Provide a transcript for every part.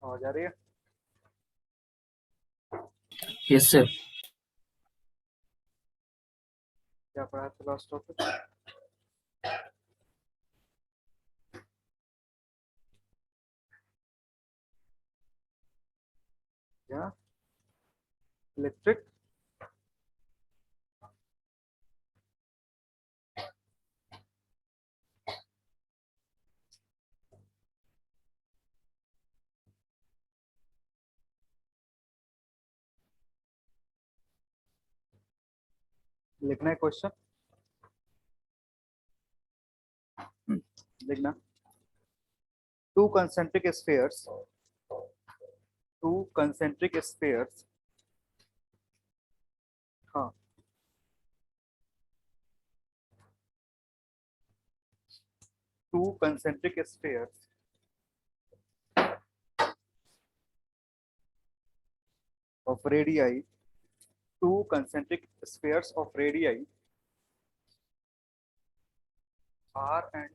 आवाज आ रही है? Yes sir. क्या पढ़ा था लास्ट टॉपिक? क्या? इलेक्ट्रिक? लिखना है क्वेश्चन, लिखना। Two concentric spheres, two concentric spheres, हाँ, two concentric spheres of radii, two concentric spheres of radii r and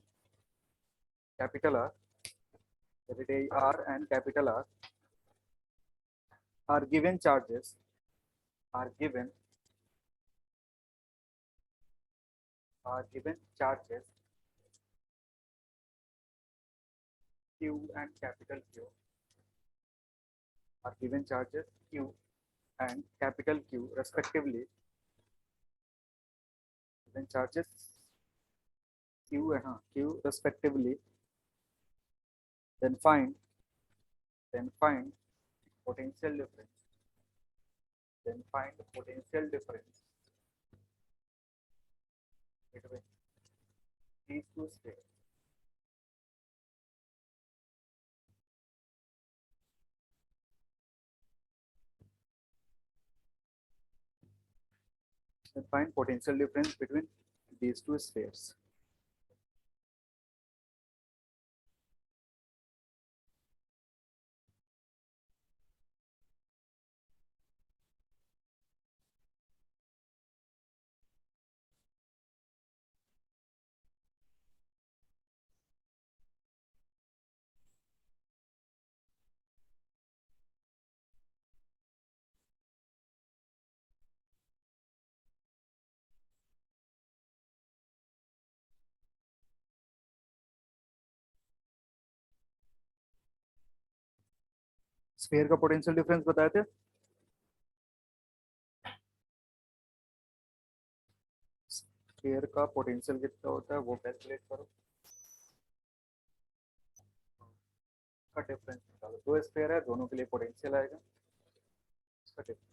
capital R, radii r and capital R are given charges, are given charges q and capital Q, are given charges q and capital Q respectively, given charges q and q respectively, then find potential difference, then find the potential difference between these two spheres. Then find potential difference between these two spheres. Sphere का potential difference बताए थे। Sphere का potential कितना होता है वो calculate करो, का डिफरेंस निकालो। दो स्फीयर है, दोनों के लिए पोटेंशियल आएगा, इसका डिफरेंस।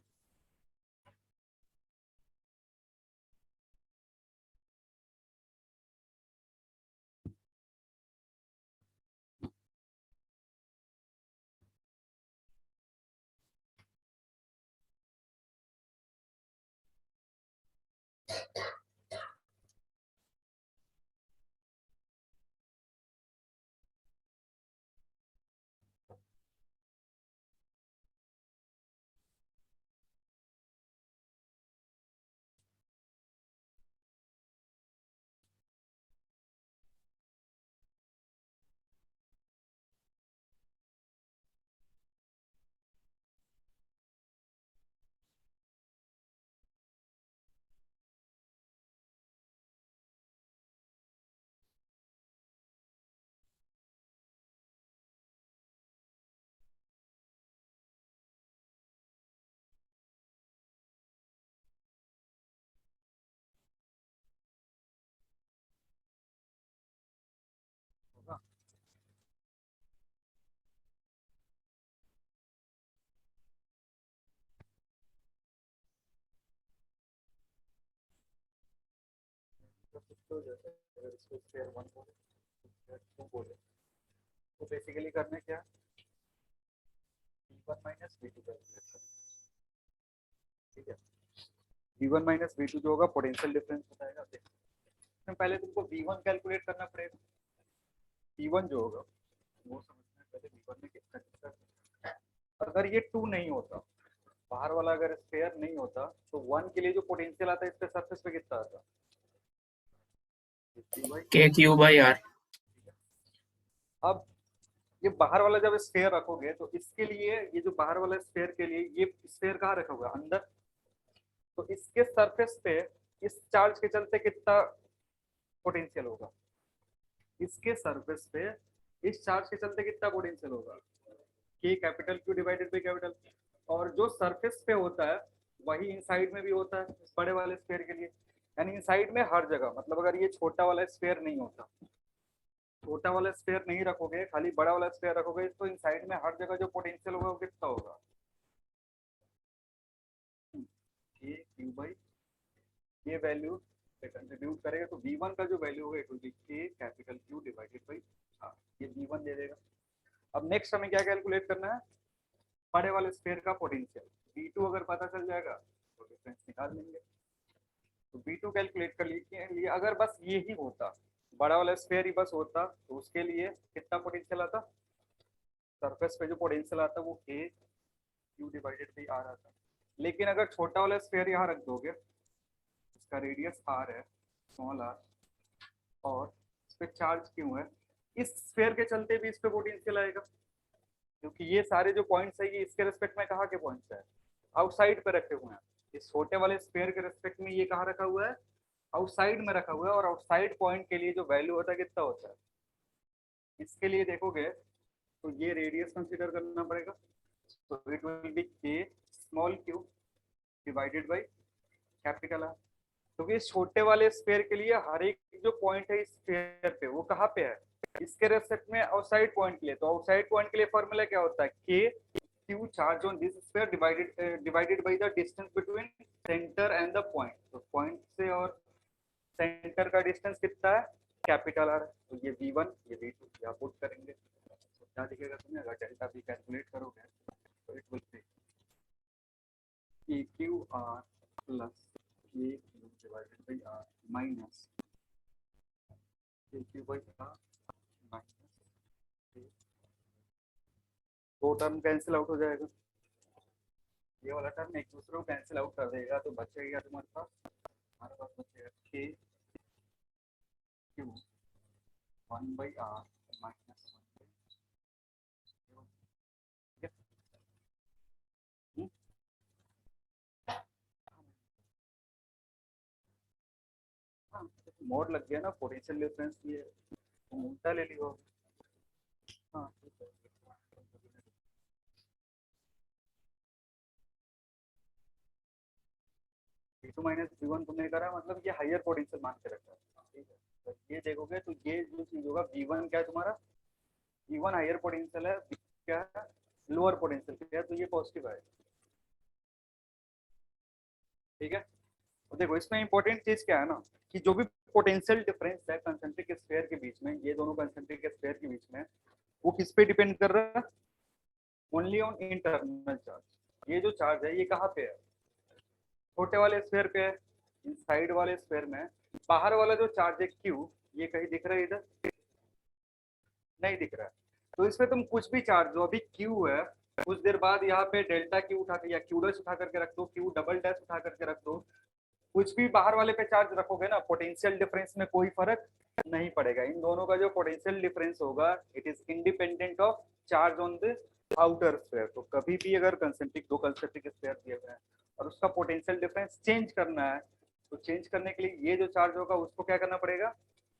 होगा। तो कुछ तो जैसे अगर इसको स्फीयर वन बोले, स्फीयर टू बोले, तो बेसिकली करना क्या, v1 माइनस v2 कैलकुलेट करना। ठीक है, v1 माइनस v2 जो होगा पोटेंशियल डिफरेंस बताएगा। देखो पहले तुमको v1 कैलकुलेट करना पड़ेगा। v1 जो होगा वो समझना है पहले, v1 में कितना कितना। अगर ये टू नहीं होता, बाहर वाला अगर स्फीयर नहीं होता, तो वन के लिए जो पोटेंशियल आता है इसके सरफेस पे कितना आता? के क्यू बाई आर। अब ये बाहर वाला जब स्फेयर रखोगे तो इसके लिए, ये जो बाहर वाला स्फेयर के लिए ये स्फेयर कहाँ रखा हुआ है, अंदर। तो इसके सरफेस पे इस चार्ज के चलते कितना पोटेंशियल होगा, इसके सरफेस पे इस चार्ज के चलते कितना पोटेंशियल होगा, के capital Q divided by capital. और जो सरफेस पे होता है वही इनसाइड में भी होता है इस बड़े वाले स्फेयर के लिए। यानी इनसाइड में हर जगह, मतलब अगर ये छोटा वाला स्फेयर नहीं होता, छोटा वाला स्फेयर नहीं रखोगे, खाली बड़ा वाला स्फेयर रखोगे, तो इनसाइड में हर जगह जो पोटेंशियल होगा वो कितना होगा, के क्यू बाई, ये वैल्यू कंट्रीब्यूट करेगा तो V1 का जो वैल्यू होगा it will be K capital Q divided by R, ये V1 दे देगा। अब नेक्स्ट हमें क्या कैलकुलेट करना है, बड़े वाले स्फेयर का पोटेंशियल। V2 अगर पता चल जाएगा तो डिफरेंस निकाल लेंगे। तो V2 कैलकुलेट कर लिए, अगर बस ये ही होता, बड़ा वाला स्फेयर ही बस होता, तो उसके लिए कितना पोटेंशियल आता, सरफेस पे जो पोटेंशियल आता वो के क्यू डिवाइडेड बाई आर आता। लेकिन अगर छोटा वाला स्फेयर यहाँ रख दोगे, इसका रेडियस आर है, स्मॉल आर, और इस पे चार्ज क्यों है, इस स्फेयर के चलते भी इस पे पोटेंशियल आएगा, क्योंकि ये सारे जो पॉइंट्स है ये इसके रिस्पेक्ट में कहाँ के पॉइंट्स है, आउटसाइड पे रखे हुए हैं। इस छोटे वाले स्फेयर के रिस्पेक्ट में ये कहाँ रखा हुआ है, आउटसाइड में रखा हुआ है। और आउटसाइड पॉइंट के लिए जो वैल्यू होता है कितना होता है, इसके लिए देखोगे तो ये रेडियस कंसीडर करना पड़ेगा। तो इट विल बी के small Q divided by capital R. क्योंकि इस छोटे वाले स्फेयर के लिए हर एक जो पॉइंट है इस स्फेयर पे वो कहाँ पे है, इसके रेस्पेक्ट में आउटसाइड पॉइंट के लिए। तो आउटसाइड पॉइंट के लिए फॉर्मूला क्या होता है, के Q charge on this sphere divided by the distance between centre and the point. तो पॉइंट से और सेंटर का डिस्टेंस कितना है, कैपिटल आर। तो ये V1 ये V2 यहाँ पुट करेंगे तो क्या दिखेगा तुम्हें, अगर डेल्टा V कैलकुलेट करोगे तो it will be K Q R plus K Q divided by R minus K Q by R minus, दो टर्म कैंसिल आउट हो जाएगा, ये वाला टर्म एक दूसरे को कैंसिल आउट कर देगा, तो बचेगा तुम्हारे पास, हमारे पास बचेगा के क्यू 1/r माइनस 1। मोड लग गया ना, पोटेंशियल डिफरेंस ये उल्टा ले लियो। हाँ ठीक है, V2 माइनस V1 तुमने करा, मतलब ये हायर पोटेंशियल मान के रखा है, ठीक है। तो ये देखोगे तो ये जो चीज होगा V1 क्या है तुम्हारा, V1 हायर पोटेंशियल है, क्या है लोअर पोटेंशियल क्या है, तो ये पॉजिटिव है, ठीक है। तो देखो इसमें इंपॉर्टेंट चीज क्या है ना, कि जो भी पोटेंशियल डिफरेंस है कंसेंट्रिक स्फीयर के बीच में, ये दोनों कंसेंट्रिक स्फीयर के बीच में, वो किस पे डिपेंड कर रहा है, ओनली ऑन इंटरनल चार्ज। ये जो चार्ज है ये कहाँ पे है, छोटे वाले स्फीयर पे है, इनसाइड वाले स्फीयर में। बाहर वाला जो चार्ज है क्यू, ये कहीं दिख रहा है इधर, नहीं दिख रहा है। तो इसमें तुम कुछ भी चार्ज जो अभी क्यू है, कुछ देर बाद यहाँ पे डेल्टा क्यू उठा के या क्यू डैश उठा करके रख दो, क्यू डबल डैश उठा करके रख दो, कुछ भी बाहर वाले पे चार्ज रखोगे ना, पोटेंशियल डिफरेंस में कोई फर्क नहीं पड़ेगा। इन दोनों का जो पोटेंशियल डिफरेंस होगा it is independent of charge on the outer sphere. तो कभी भी अगर कंसेंट्रिक, दो कंसेंट्रिक स्फीयर दिए हुए हैं और उसका पोटेंशियल डिफरेंस चेंज करना है, तो चेंज करने के लिए ये जो चार्ज होगा उसको क्या करना पड़ेगा,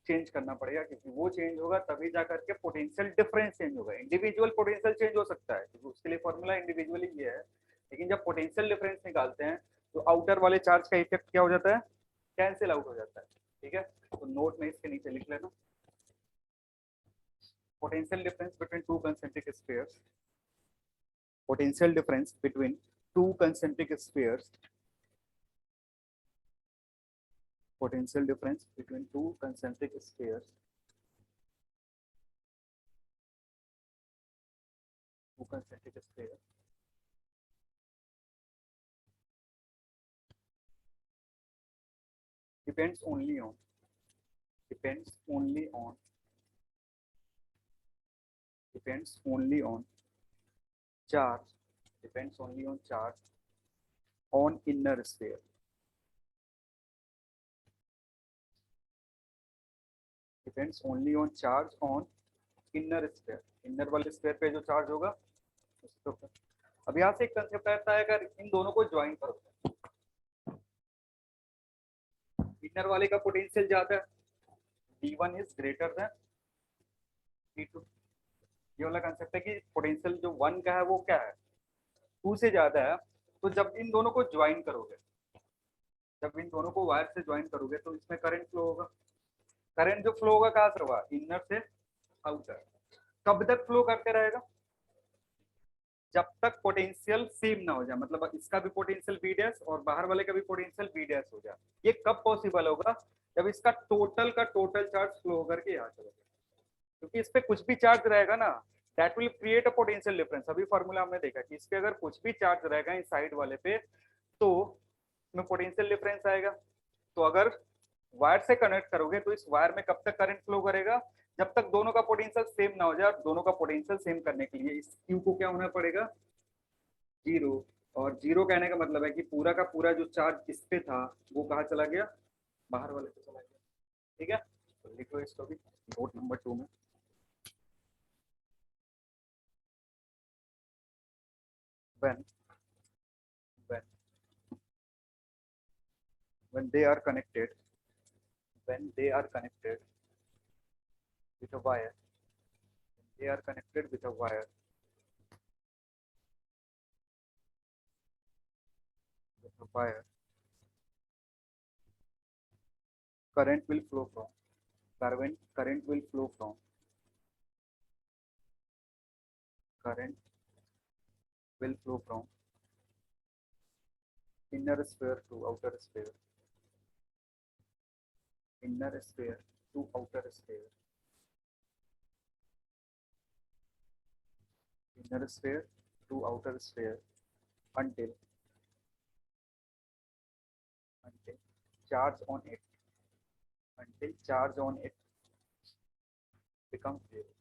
चेंज करना पड़ेगा, क्योंकि वो चेंज होगा तभी जा करके पोटेंशियल डिफरेंस चेंज होगा। इंडिविजुअल पोटेंशियल चेंज हो सकता है क्योंकि उसके लिए फॉर्मूला इंडिविजुअली ये है, लेकिन जब पोटेंशियल डिफरेंस निकालते हैं तो आउटर वाले चार्ज का इफेक्ट क्या हो जाता है, कैंसिल आउट हो जाता है, ठीक है। तो नोट में इसके नीचे लिख लेना, potential difference between two concentric spheres, potential difference between two concentric spheres, potential difference between two concentric spheres, two concentric spheres depends only on, depends only on, depends only on charge, depends only on charge on inner sphere, depends only on charge on inner sphere, inner वाले sphere पे जो charge होगा उसके ऊपर। अब यहाँ से एक कंसेप्ट आता है, अगर इन दोनों को ज्वाइन करोगे, इनर वाले का पोटेंशियल ज्यादा है, V1 is greater than V2। ये वाला कंसेप्ट है कि पोटेंशियल जो 1 का है वो क्या है, 2 से ज्यादा है। तो जब इन दोनों को ज्वाइन करोगे, जब इन दोनों को वायर से ज्वाइन करोगे तो इसमें करंट फ्लो होगा। करंट जो फ्लो होगा कहाँ से होगा, इनर से आउटर। कब तक फ्लो करते रहेगा, जब तक पोटेंशियल सेम ना हो जाए, मतलब इसका भी पोटेंशियल बी डैश और बाहर वाले का भी पोटेंशियल बी डैश हो जाए। ये कब पॉसिबल होगा, जब इसका टोटल का टोटल चार्ज फ्लो होकर के यहाँ चलेगा, क्योंकि इस पे कुछ भी चार्ज रहेगा ना, that will create a potential difference. अभी फॉर्मूला हमने देखा कि इस पे अगर कुछ भी चार्ज रहेगा इस साइड वाले पे तो इसमें पोटेंशियल डिफरेंस आएगा। तो अगर वायर से कनेक्ट करोगे तो इस वायर में कब तक करंट फ्लो करेगा, जब तक दोनों का पोटेंशियल सेम ना हो जाए। और दोनों का पोटेंशियल सेम करने के लिए इस क्यू को क्या होना पड़ेगा, जीरो। और जीरो कहने का मतलब है कि पूरा का पूरा जो चार्ज इस पे था वो कहाँ चला गया, बाहर वाले पे चला गया। ठीक है, तो लिख लो इसको भी नोट नंबर 2 में। when when when they are connected, when they are connected with a wire, they are connected with a wire, with a wire, current will flow from, current will flow from, current will flow from inner sphere to outer sphere, inner sphere to outer sphere, inner sphere to outer sphere, until until charge on it, until charge on it becomes zero।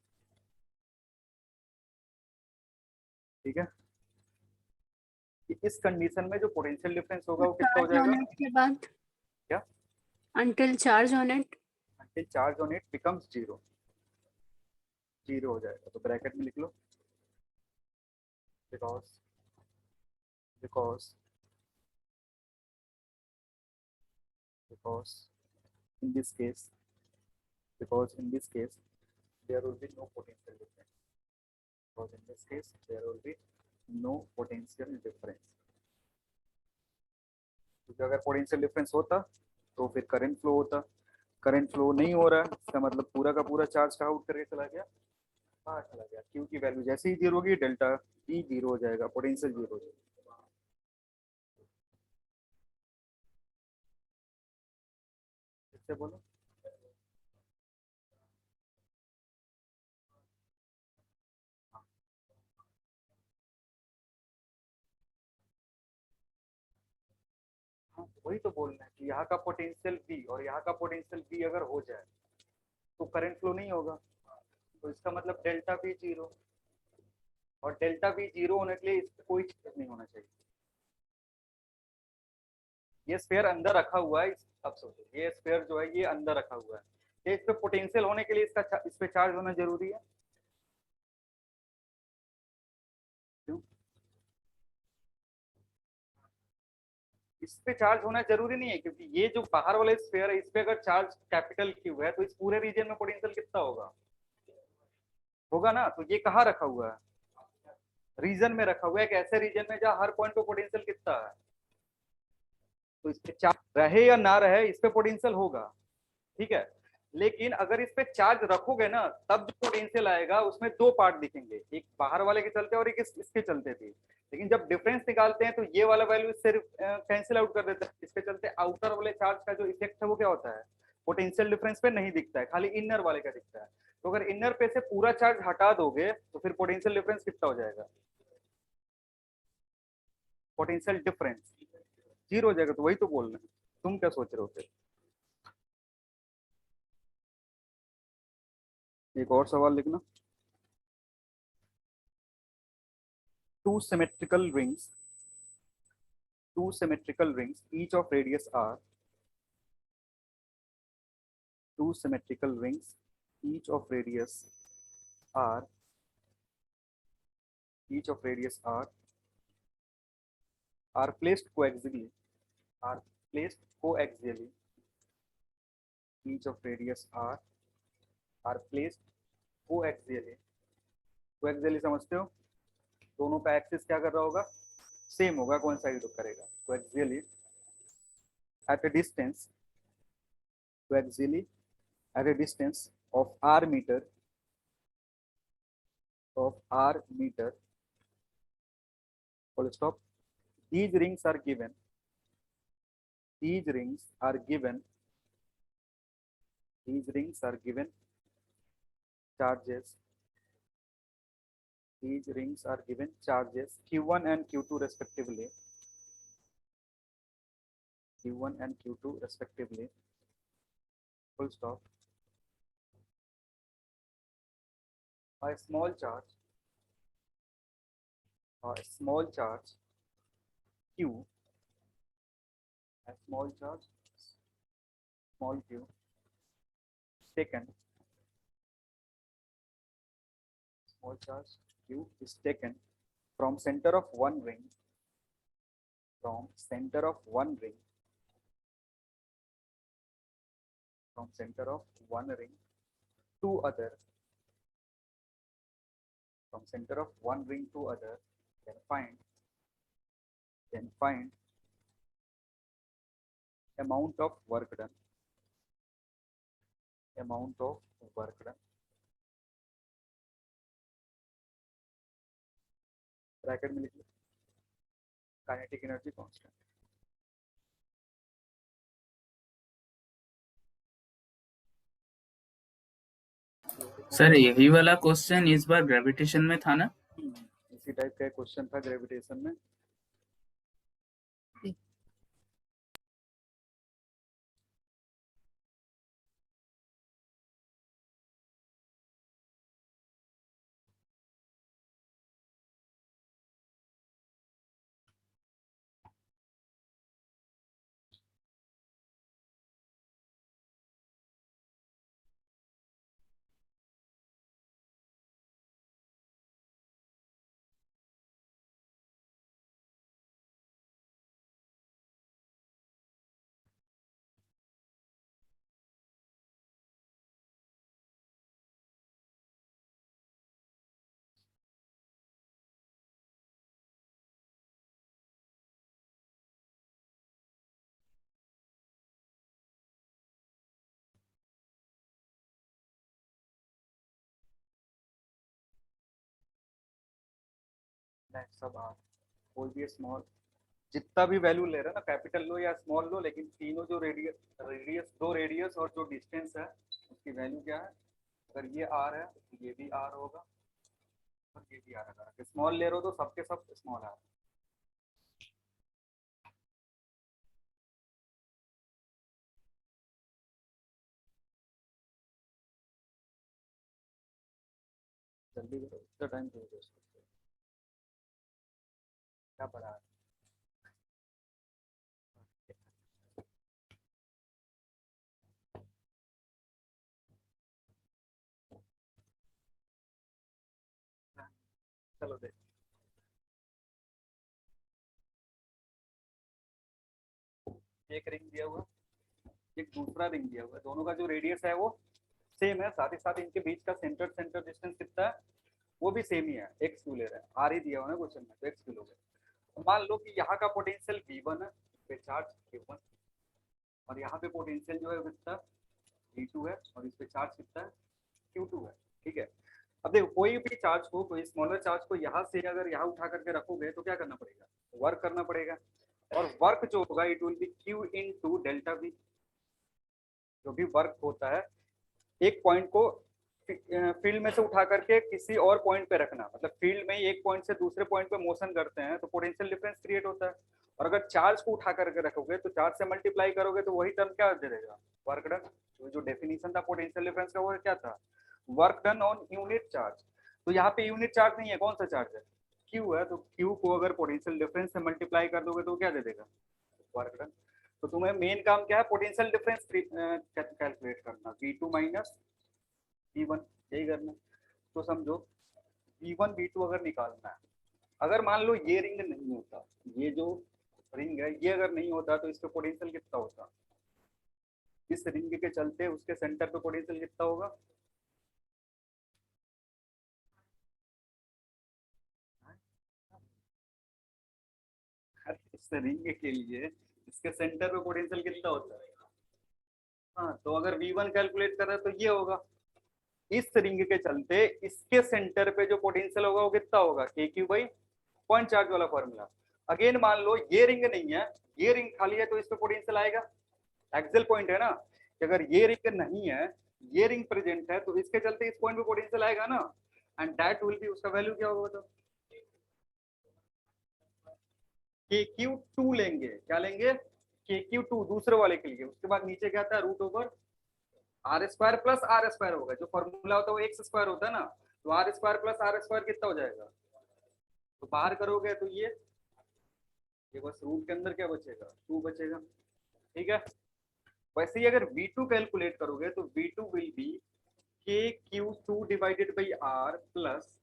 ठीक है, कि इस condition में जो potential difference होगा वो कितना हो चार्ज ऑन जाएगा, इट के बाद क्या, until charge on it, until charge on it becomes zero, zero हो जाएगा। तो ब्रैकेट में लिख लो, because because because in this case, because in this case there will be no potential difference, because in this case there will be no potential difference। क्योंकि अगर potential difference होता तो फिर करंट फ्लो होता, current flow नहीं हो रहा है, इसका मतलब पूरा का पूरा चार्ज का आउट करके चला गया, बाहर चला गया। क्यू की वैल्यू जैसे ही जीरो होगी डेल्टा ई जीरो हो जाएगा, पोटेंशियल जीरो हो जाएगा। इससे बोलो, हाँ वही तो बोल रहे हैं कि यहाँ का पोटेंशियल बी और यहाँ का पोटेंशियल बी अगर हो जाए तो करंट फ्लो नहीं होगा, तो इसका मतलब डेल्टा बी जीरो। और डेल्टा बी जीरो होने के लिए इसमें कोई चेंज नहीं होना चाहिए। ये स्फीयर अंदर रखा हुआ है, अब सोचो ये स्फीयर जो है ये अंदर रखा हुआ है, ये इस पे पोटेंशियल होने के लिए इसका इस पे चार्ज होना जरूरी है। क्यों, इस पे चार्ज होना जरूरी नहीं है, क्योंकि ये जो बाहर वाले स्फीयर है इस पे अगर चार्ज कैपिटल क्यू है तो इस पूरे रीजन में पोटेंशियल कितना होगा, होगा ना। तो ये कहाँ रखा हुआ है, रीजन में रखा हुआ है, एक ऐसे रीजन में जहाँ हर पॉइंट पे पोटेंशियल कितना है। तो इस पे चार्ज रहे या ना रहे इस पे पोटेंशियल होगा, ठीक है। लेकिन अगर इस पे चार्ज रखोगे ना तब जो पोटेंशियल आएगा उसमें दो पार्ट दिखेंगे, एक बाहर वाले के चलते और एक इसके चलते थे। लेकिन जब डिफरेंस निकालते हैं तो ये वाला वैल्यू इससे कैंसिल आउट कर देता है, इसके चलते आउटर वाले चार्ज का जो इफेक्ट है वो क्या होता है, पोटेंशियल डिफरेंस पे नहीं दिखता है, खाली इनर वाले का दिखता है। तो अगर इनर पे से पूरा चार्ज हटा दोगे तो फिर पोटेंशियल डिफरेंस कितना हो जाएगा, पोटेंशियल डिफरेंस जीरो हो जाएगा। तो वही तो बोल रहे हैं, तुम क्या सोच रहे हो फिर। एक और सवाल लिखना, two symmetrical rings, two symmetrical rings, each of radius r, two symmetrical rings, each of radius R, each of radius R, are placed coaxially, are placed coaxially, each of radius R, are placed coaxially. कोएक्सियली समझते हो, दोनों का axis क्या कर रहा होगा, same होगा, coincide करेगा. कोएक्सियली at a distance, coaxially at a distance of r meter, full stop. These rings are given, these rings are given charges, these rings are given charges q1 and q2 respectively, q1 and q2 respectively, full stop. A small charge q, a small charge small q taken, small charge q is taken from center of one ring, from center of one ring, from center of one ring to other, from center of one ring to other, then find amount of work done, amount of work done. Bracket में लिख लो kinetic energy constant. Sir यही वाला question इस बार gravitation में था ना? इसी type का क्वेश्चन था ग्रेविटेशन में. सब आर, कोई भी स्मॉल, जितना भी वैल्यू ले रहा है ना, कैपिटल लो या स्मॉल लो, लेकिन तीनों जो रेडियस दो रेडियस और जो डिस्टेंस है उसकी वैल्यू क्या है. अगर ये आर है तो ये भी आर होगा और ये भी आर है. अगर स्मॉल ले रहे हो तो सबके सब स्मॉल है. जल्दी करो, इतना टाइम क्यों वेस्ट करते हो, क्या पढ़ा है. चलो देख, एक रिंग दिया हुआ, एक दूसरा रिंग दिया हुआ है, दोनों का जो रेडियस है वो सेम है, साथ ही साथ इनके बीच का सेंटर डिस्टेंस कितना है वो भी सेम ही है, एक्स क्यू ले रहा है. आर ही दिया हुआ है क्वेश्चन में, तो एक्स क्यू लोगे. तो मान लो कि यहाँ का पोटेंशियल V1 है, पे चार्ज Q1, और यहाँ पे पोटेंशियल जो है कितना V2 है, और इस पे चार्ज कितना है Q2 है. ठीक है, अब देखो कोई भी चार्ज को, कोई स्मॉलर चार्ज को यहाँ से अगर यहाँ उठा करके रखोगे तो क्या करना पड़ेगा, वर्क करना पड़ेगा. और वर्क जो होगा it will B Q into delta V. जो भी वर्क होता है एक पॉइंट को फील्ड में से उठा करके किसी और पॉइंट पे रखना, मतलब फील्ड में ही एक पॉइंट से दूसरे पॉइंट पे मोशन करते हैं तो पोटेंशियल डिफरेंस क्रिएट होता है. और अगर चार्ज को उठा करके रखोगे तो चार्ज से मल्टीप्लाई करोगे तो वही टर्म क्या दे देगा, वर्क डन. तो जो डेफिनेशन था पोटेंशियल डिफरेंस का वो क्या था, work done on unit charge. तो यहाँ पे यूनिट चार्ज नहीं है, कौन सा चार्ज है, क्यू है. तो क्यू को अगर पोटेंशियल डिफरेंस से मल्टीप्लाई कर दोगे तो क्या दे देगा, वर्क डन. तो तुम्हें मेन काम क्या है, पोटेंशियल डिफरेंस कैलकुलेट करना, V2 माइनस V1, यही करना. तो समझो V1 V2 अगर निकालना है, अगर मान लो ये रिंग नहीं होता, ये जो रिंग है ये अगर नहीं होता तो इस पे पोटेंशियल कितना होता, इस रिंग के चलते उसके सेंटर पे पोटेंशियल कितना होगा, इस रिंग के लिए इसके सेंटर पे पोटेंशियल कितना होता है। हाँ, तो अगर V1 कैलकुलेट कर रहे हैं तो ये होगा, इस रिंग के चलते इसके सेंटर पे जो पोटेंशियल होगा वो कितना होगा, K Q by point charge वाला फॉर्मूला। अगेन मान लो ये रिंग नहीं है, ये रिंग खाली है, तो इस पे पोटेंशियल आएगा, एक्सियल पॉइंट है ना, कि अगर ये रिंग नहीं है, ये रिंग प्रेजेंट है, तो इसके चलते इस पॉइंट पे पोटेंशियल आएगा ना, एंड दैट विल बी, उसका वैल्यू क्या होगा बताओ, के क्यू टू लेंगे, क्या लेंगे, के क्यू टू दूसरे वाले के लिए, उसके बाद नीचे क्या आता है, root over R square plus R square होगा, जो फॉर्मूला होता है वो एक्स स्क्वायर होता है ना, तो R square plus R square कितना हो जाएगा, तो बाहर करोगे तो ये बस रूट के अंदर क्या बचेगा, 2 बचेगा, ठीक है। वैसे ही अगर V2 कैलकुलेट करोगे तो V2 will be K Q two divided by R plus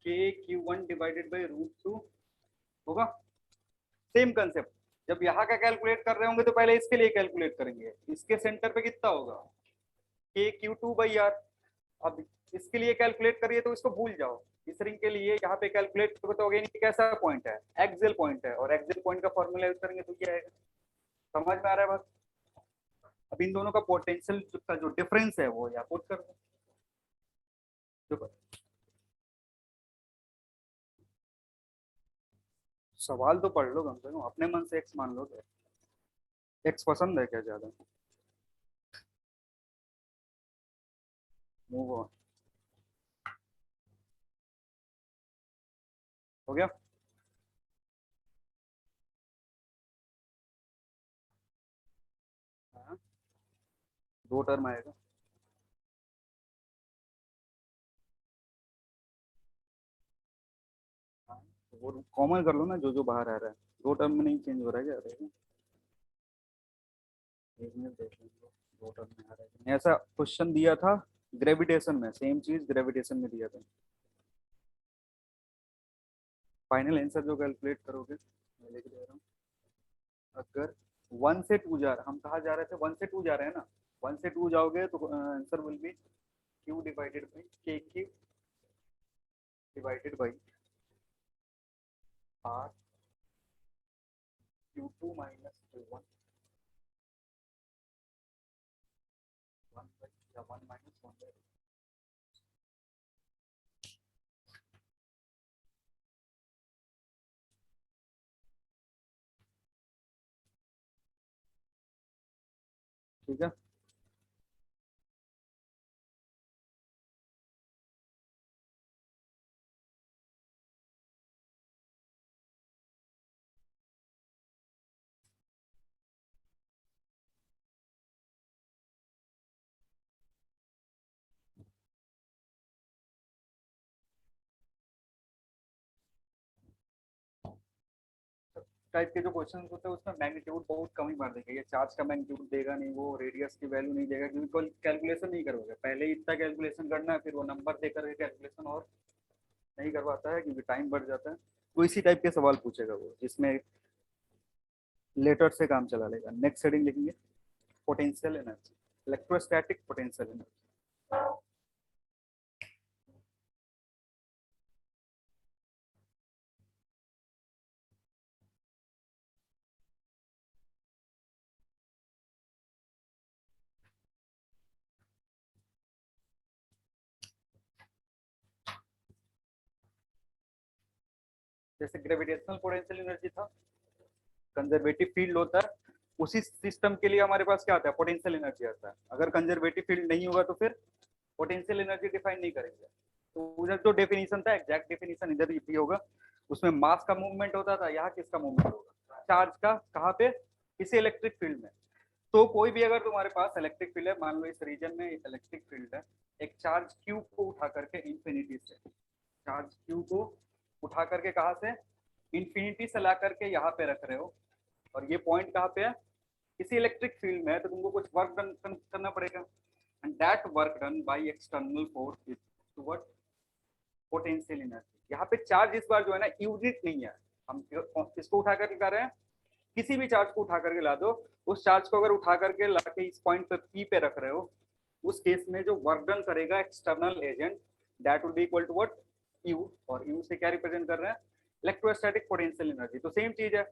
K Q one divided by root 2 होगा। सेम कंसेप्ट, जब यहाँ का कैलकुलेट कर रहे होंगे तो पहले इसके लिए कैलकुलेट करेंगे, इसके सेंटर पे कितना होगा, K Q two by are. अब इसके लिए कैलकुलेट करिए तो इसको भूल जाओ, इस रिंग के लिए यहाँ पे कैलकुलेट करोगे तो अगेन कैसा पॉइंट है, एक्सियल पॉइंट है, और एक्सियल पॉइंट का फॉर्मूला यूज करेंगे तो ये आएगा। समझ में आ रहा है बात। अब इन दोनों का पोटेंशियल का जो डिफरेंस है वो यहाँ पुट कर दो, जो सवाल तो पढ़ लो कम से कम, अपने मन से एक्स मान लो, तो एक्स पसंद है क्या ज्यादा, मूव ऑन, हो गया। हाँ, 2 टर्म आएगा, हाँ, तो वो कॉमन कर लो ना, जो जो बाहर आ रहा है, 2 टर्म में नहीं चेंज हो रहा है, क्या रहेगा, एक मिनट देख लेंगे, 2 टर्म में आ रहा है, ऐसा क्वेश्चन दिया था ग्रेविटेशन में, सेम चीज ग्रेविटेशन में दिया था। फाइनल आंसर जो कैलकुलेट करोगे, मैं लिख दे रहा हूँ, अगर 1 से 2 जा रहा, हम कहाँ जा रहे थे, 1 से 2 जा रहे हैं ना, 1 से 2 जाओगे तो answer will be Q divided by K Q divided by R Q two minus Q one, 1 minus 1। ठीक है, टाइप के जो क्वेश्चन होते हैं उसमें मैग्नीट्यूड बहुत कम ही मार देगा, ये चार्ज का मैग्नीट्यूड देगा नहीं, वो रेडियस की वैल्यू नहीं देगा, क्योंकि कैलकुलेशन नहीं करोगे, पहले ही इतना कैलकुलेशन करना है, फिर वो नंबर दे करके कैलकुलेशन और नहीं करवाता है, क्योंकि टाइम बढ़ जाता है। तो इसी टाइप के सवाल पूछेगा वो, जिसमें लेटर से काम चला लेगा। नेक्स्ट हेडिंग लिखेंगे, potential energy, electrostatic potential energy. जैसे ग्रेविटेशनल पोटेंशियल एनर्जी था, कंजर्वेटिव फील्ड होता है, उसी सिस्टम के लिए हमारे पास क्या आता है, पोटेंशियल एनर्जी आता है। अगर कंजर्वेटिव फील्ड नहीं होगा तो फिर पोटेंशियल एनर्जी डिफाइन नहीं करेंगे। तो उधर जो डेफिनेशन था, एग्जैक्ट डेफिनेशन इधर भी होगा। उसमें मास का मूवमेंट होता था, यहाँ किसका मूवमेंट होगा, चार्ज का, कहाँ पे, किसी इलेक्ट्रिक फील्ड में। तो कोई भी अगर तुम्हारे पास इलेक्ट्रिक फील्ड है, मान लो इस रीजन में इलेक्ट्रिक फील्ड है, एक चार्ज क्यू को उठा करके इंफिनिटी से, चार्ज क्यू को उठा करके कहाँ से, इंफिनिटी से ला करके यहाँ पे रख रहे हो, और ये पॉइंट कहाँ पे है, किसी इलेक्ट्रिक फील्ड में है, तो तुमको कुछ वर्क डन करना पड़ेगा, and that work done by external force is what, potential energy. यहाँ पे चार्ज इस बार जो है ना यूनिट नहीं है, हम इसको उठा करके कर रहे हैं, किसी भी चार्ज को उठा करके ला दो, उस चार्ज को अगर उठा करके लाके इस पॉइंट पे पी पे रख रहे हो, उस केस में जो वर्क डन करेगा external agent that will be equal to what, U, और यू से क्या रिप्रेजेंट कर रहे हैं, इलेक्ट्रोस्टैटिक पोटेंशियल एनर्जी। तो सेम चीज है,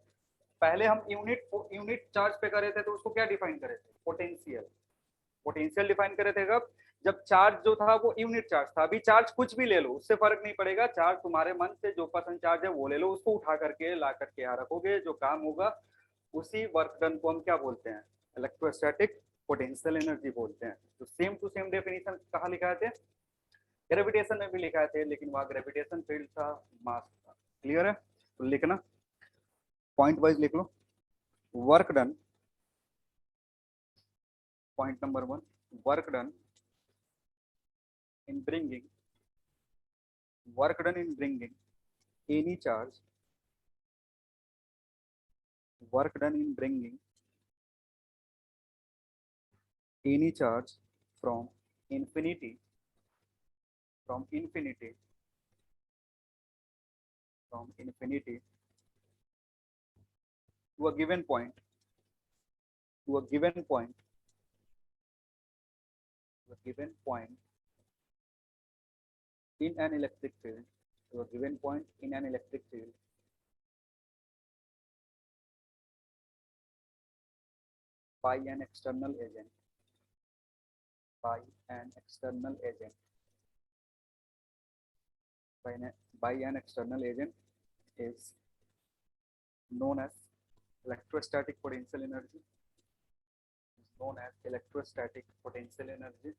पहले हम यूनिट चार्ज पे करे थे तो उसको क्या डिफाइन करे थे, पोटेंशियल, पोटेंशियल डिफाइन करे थे कब, जब चार्ज जो था वो यूनिट चार्ज था। अभी चार्ज कुछ भी ले लो उससे फर्क नहीं पड़ेगा, चार्ज तुम्हारे मन से जो पसंद चार्ज है वो ले लो, उसको उठा करके ला करके यहाँ रखोगे, जो काम होगा उसी वर्क डन को हम क्या बोलते हैं, इलेक्ट्रोस्टैटिक पोटेंशियल एनर्जी बोलते हैं। तो सेम टू सेम डेफिनेशन कहाँ लिखा थे, ग्रेविटेशन में भी लिखा थे, लेकिन वहाँ ग्रेविटेशन फील्ड था, मास था। क्लियर है, तो लिखना पॉइंट वाइज लिख लो। Work done, point number 1, work done in bringing work done in bringing any charge, work done in bringing any charge from infinity from infinity from infinity to a given point, to a given point, to a given point in an electric field, to a given point in an electric field by an external agent, by an external agent, by an external agent is known as electrostatic potential energy, is known as electrostatic potential energy.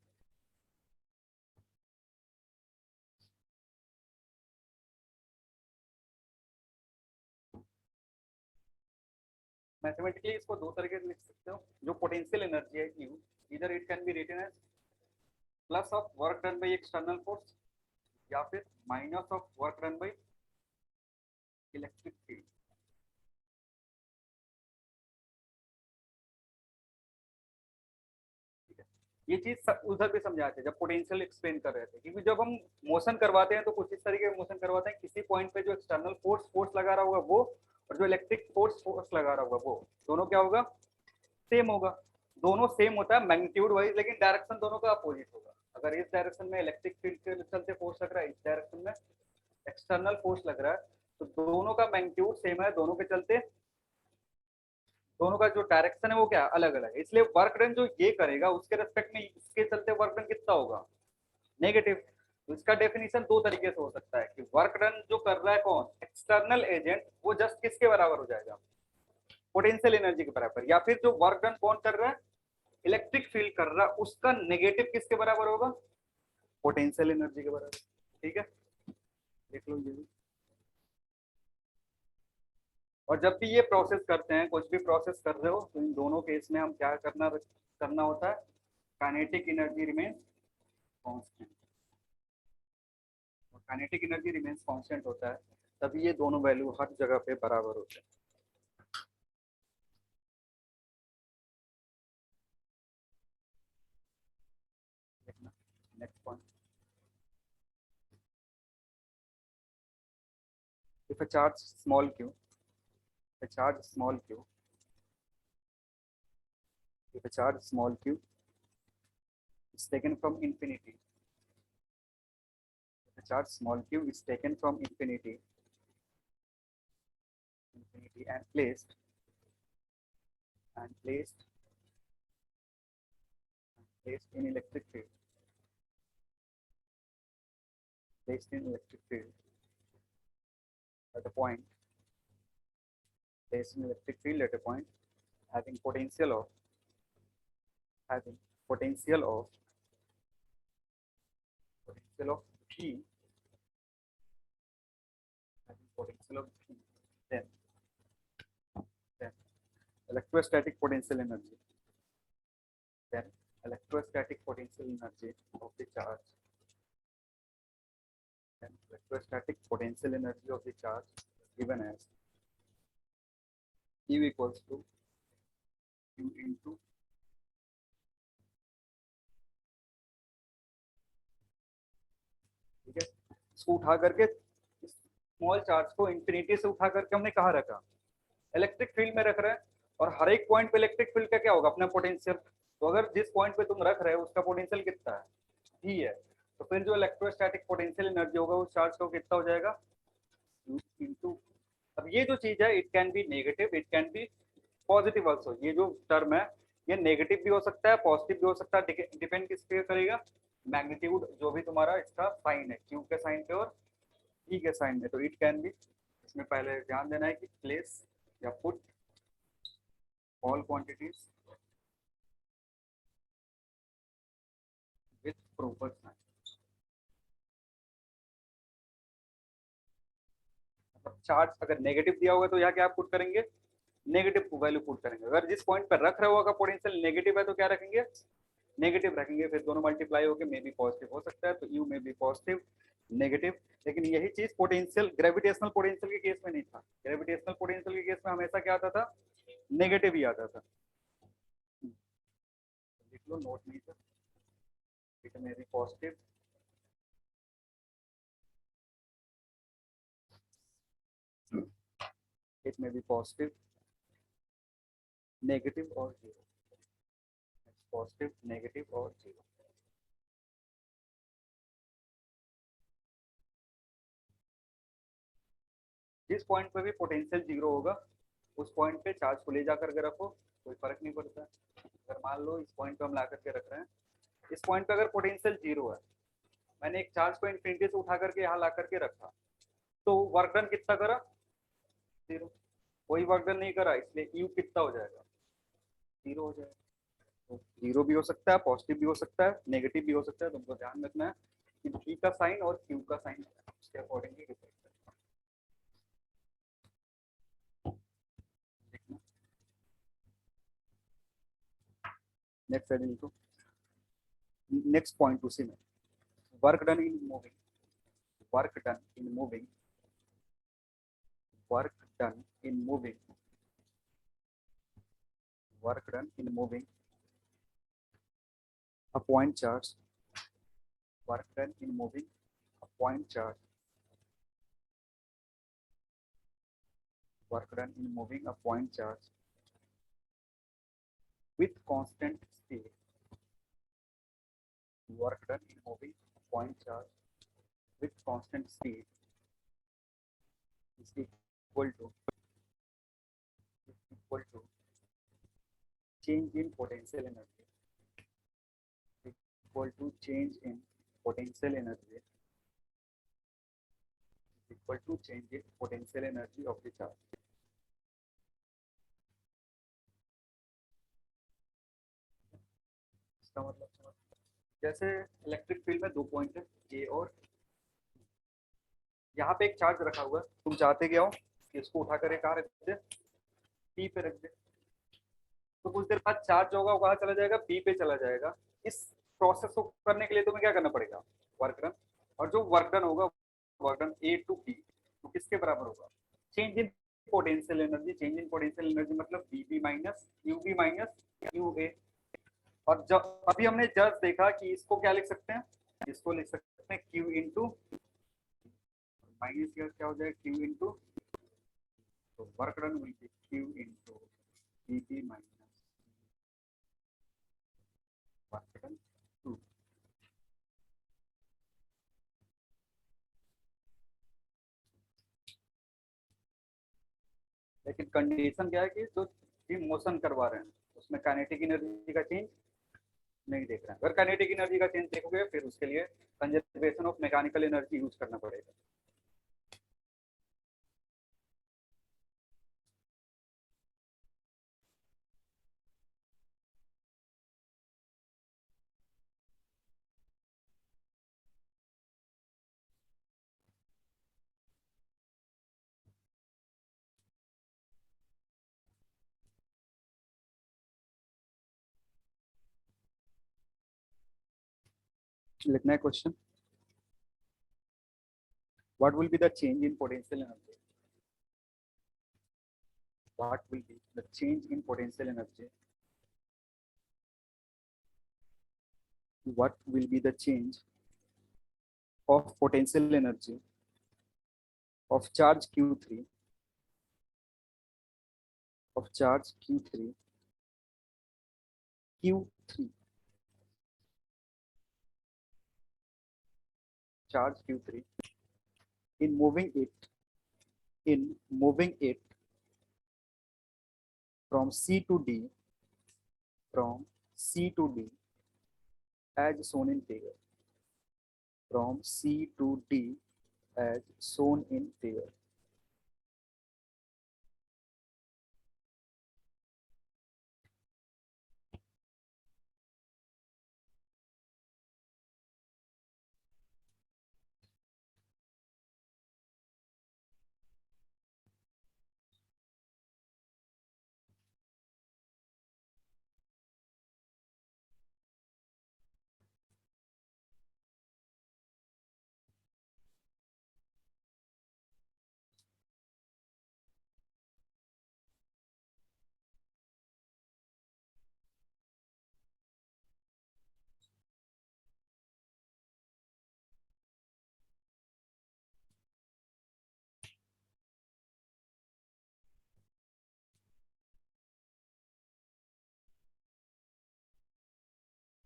Mathematically इसको दो तरीके से लिख सकते हो, जो potential energy है U, इधर it can be written as plus of work done by external force या फिर minus of work done by electric field. ये चीज उधर भी समझाते जब पोटेंशियल एक्सप्लेन कर रहे थे, क्योंकि जब हम मोशन करवाते हैं तो कुछ इस तरीके का मोशन करवाते हैं, किसी पॉइंट पे जो एक्सटर्नल फोर्स लगा रहा होगा वो, और जो इलेक्ट्रिक फोर्स लगा रहा होगा वो, दोनों क्या होगा, सेम होगा। दोनों सेम होता है मैग्नीट्यूड वाइज, लेकिन डायरेक्शन दोनों का अपोजिट होगा। अगर इस डायरेक्शन में इलेक्ट्रिक फील्ड के चलते फोर्स लग रहा है, इस डायरेक्शन में एक्सटर्नल फोर्स लग रहा है, तो दोनों का मैग्नीट्यूड सेम है, दोनों के चलते दोनों का जो डायरेक्शन है वो क्या अलग अलग है, इसलिए वर्क डन जो ये करेगा उसके रेस्पेक्ट में इसके चलते वर्क डन कितना होगा, नेगेटिव। तो इसका डेफिनेशन दो तरीके से हो सकता है कि वर्क डन जो कर रहा है कौन, एक्सटर्नल एजेंट, वो जस्ट किसके बराबर हो जाएगा, पोटेंशियल एनर्जी के बराबर, या फिर जो वर्क डन कौन कर रहा है, इलेक्ट्रिक फील्ड कर रहा है, उसका नेगेटिव किसके बराबर होगा, पोटेंशियल एनर्जी के बराबर। ठीक है, देख लो ये भी। और जब भी ये प्रोसेस करते हैं, कुछ भी प्रोसेस कर रहे हो, तो इन दोनों केस में हम क्या करना होता है, काइनेटिक एनर्जी रिमेन्स कांस्टेंट, और काइनेटिक एनर्जी रिमेन्स कांस्टेंट होता है, तभी ये दोनों वैल्यू हर जगह पे बराबर होते हैं। Next point, if a charge small q, a charge small q, if a charge small q is taken from infinity, if a charge small q is taken from infinity and placed in electric field, placed in electric field at a point, placed in electric field at a point having potential of p, having potential of p, then electrostatic potential energy, then electrostatic potential energy of the charge, then electrostatic potential energy of the charge given as E equals to Q into ठीक है, इसको उठा करके small charge को infinity से उठा करके हमने कहाँ रखा, इलेक्ट्रिक फील्ड में रख रहे हैं, और हर एक पॉइंट पे इलेक्ट्रिक फील्ड का क्या होगा, अपना पोटेंशियल। तो अगर जिस पॉइंट पे तुम रख रहे हो उसका पोटेंशियल कितना है, ही है, तो फिर जो इलेक्ट्रोस्टैटिक पोटेंशियल एनर्जी होगा उस चार्ज का कितना हो जाएगा, इनटू। अब ये जो चीज है it can B negative, it can B positive also. ये जो टर्म है ये नेगेटिव भी हो सकता है, पॉजिटिव भी हो सकता है, डिपेंड किस पे करेगा, मैग्नीट्यूड जो भी तुम्हारा इसका साइन है, क्यू के साइन पे और ई के साइन में। तो इट कैन बी, इसमें पहले ध्यान देना है कि प्लेस या put all quantities with proper sign. Charge अगर नेगेटिव दिया होगा तो यहाँ क्या पुट करेंगे, नेगेटिव वैल्यू पुट करेंगे। अगर जिस पॉइंट पर रख रहे होगा पोटेंशियल नेगेटिव है तो क्या रखेंगे, नेगेटिव रखेंगे। फिर दोनों मल्टीप्लाई होकर मे बी पॉजिटिव हो सकता है, तो यू में बी पॉजिटिव नेगेटिव। लेकिन यही चीज पोटेंशियल ग्रेविटेशनल पोटेंशियल के केस में नहीं था। ग्रेविटेशनल पोटेंशियल के केस में हमेशा क्या आता था, नेगेटिव ही आता था। लिख लो नोट नहीं था, इट में बी पॉजिटिव इट में बी पॉजिटिव नेगेटिव और जीरो, पॉजिटिव नेगेटिव और जीरो। जिस पॉइंट पे भी पोटेंशियल जीरो होगा उस पॉइंट पे चार्ज को ले जा करके रखो, कोई फर्क नहीं पड़ता। अगर मान लो इस पॉइंट पे हम ला करके रख रहे हैं, इस पॉइंट पे अगर पोटेंशियल जीरो है, मैंने एक चार्ज को इनफिनिटी से उठा करके यहाँ ला करके रखा, तो वर्क डन कितना करा, जीरो। कोई वर्क डन नहीं करा, इसलिए यू कितना हो जाएगा, जीरो हो जाएगा। तो जीरो भी हो सकता है, पॉजिटिव भी हो सकता है, नेगेटिव भी हो सकता है। तुमको ध्यान रखना है कि V का साइन और Q का साइन उसके अकॉर्डिंगली डिफाइन करना। नेक्स्ट है इनको, नेक्स्ट पॉइंट उसी में, work done in moving, work done in moving, work done in moving, work done in moving a point charge, work done in moving a point charge, work done in moving a point charge with constant speed, work done in moving a point charge with constant speed is equal to change in potential energy, equal to change in potential energy, equal to change in potential energy of the charge. इसका मतलब समझ, जैसे electric field में दो point है ए और, यहाँ पे एक चार्ज रखा हुआ है, तुम चाहते क्या हो कि इसको उठा कर कहाँ रख दे, पी पे रख दे। तो कुछ देर बाद चार्ज होगा वो कहाँ चला जाएगा, पी पे चला जाएगा। इस प्रोसेस को करने के लिए तुम्हें क्या करना पड़ेगा, वर्क डन। और जो वर्क डन होगा, work done A to P, तो किसके बराबर होगा, change in potential energy. Change in potential energy मतलब बी माइनस क्यू ए। और जब अभी हमने जस्ट देखा कि इसको क्या लिख सकते हैं, इसको लिख सकते हैं क्यू इंटू माइनस, क्या हो जाएगा क्यू इंटू, तो work done will be Q into B minus work done 2। लेकिन कंडीशन क्या है कि जो भी मोशन करवा रहे हैं उसमें काइनेटिक एनर्जी का चेंज नहीं देख रहे हैं। अगर काइनेटिक एनर्जी का चेंज देखोगे फिर उसके लिए conservation of mechanical energy use करना पड़ेगा। लिखना है question, what will be the change in potential energy, what will be the change in potential energy, what will be the change of potential energy of charge q3 q3 charge q3 in moving it from C to D as shown in figure, from C to D as shown in figure.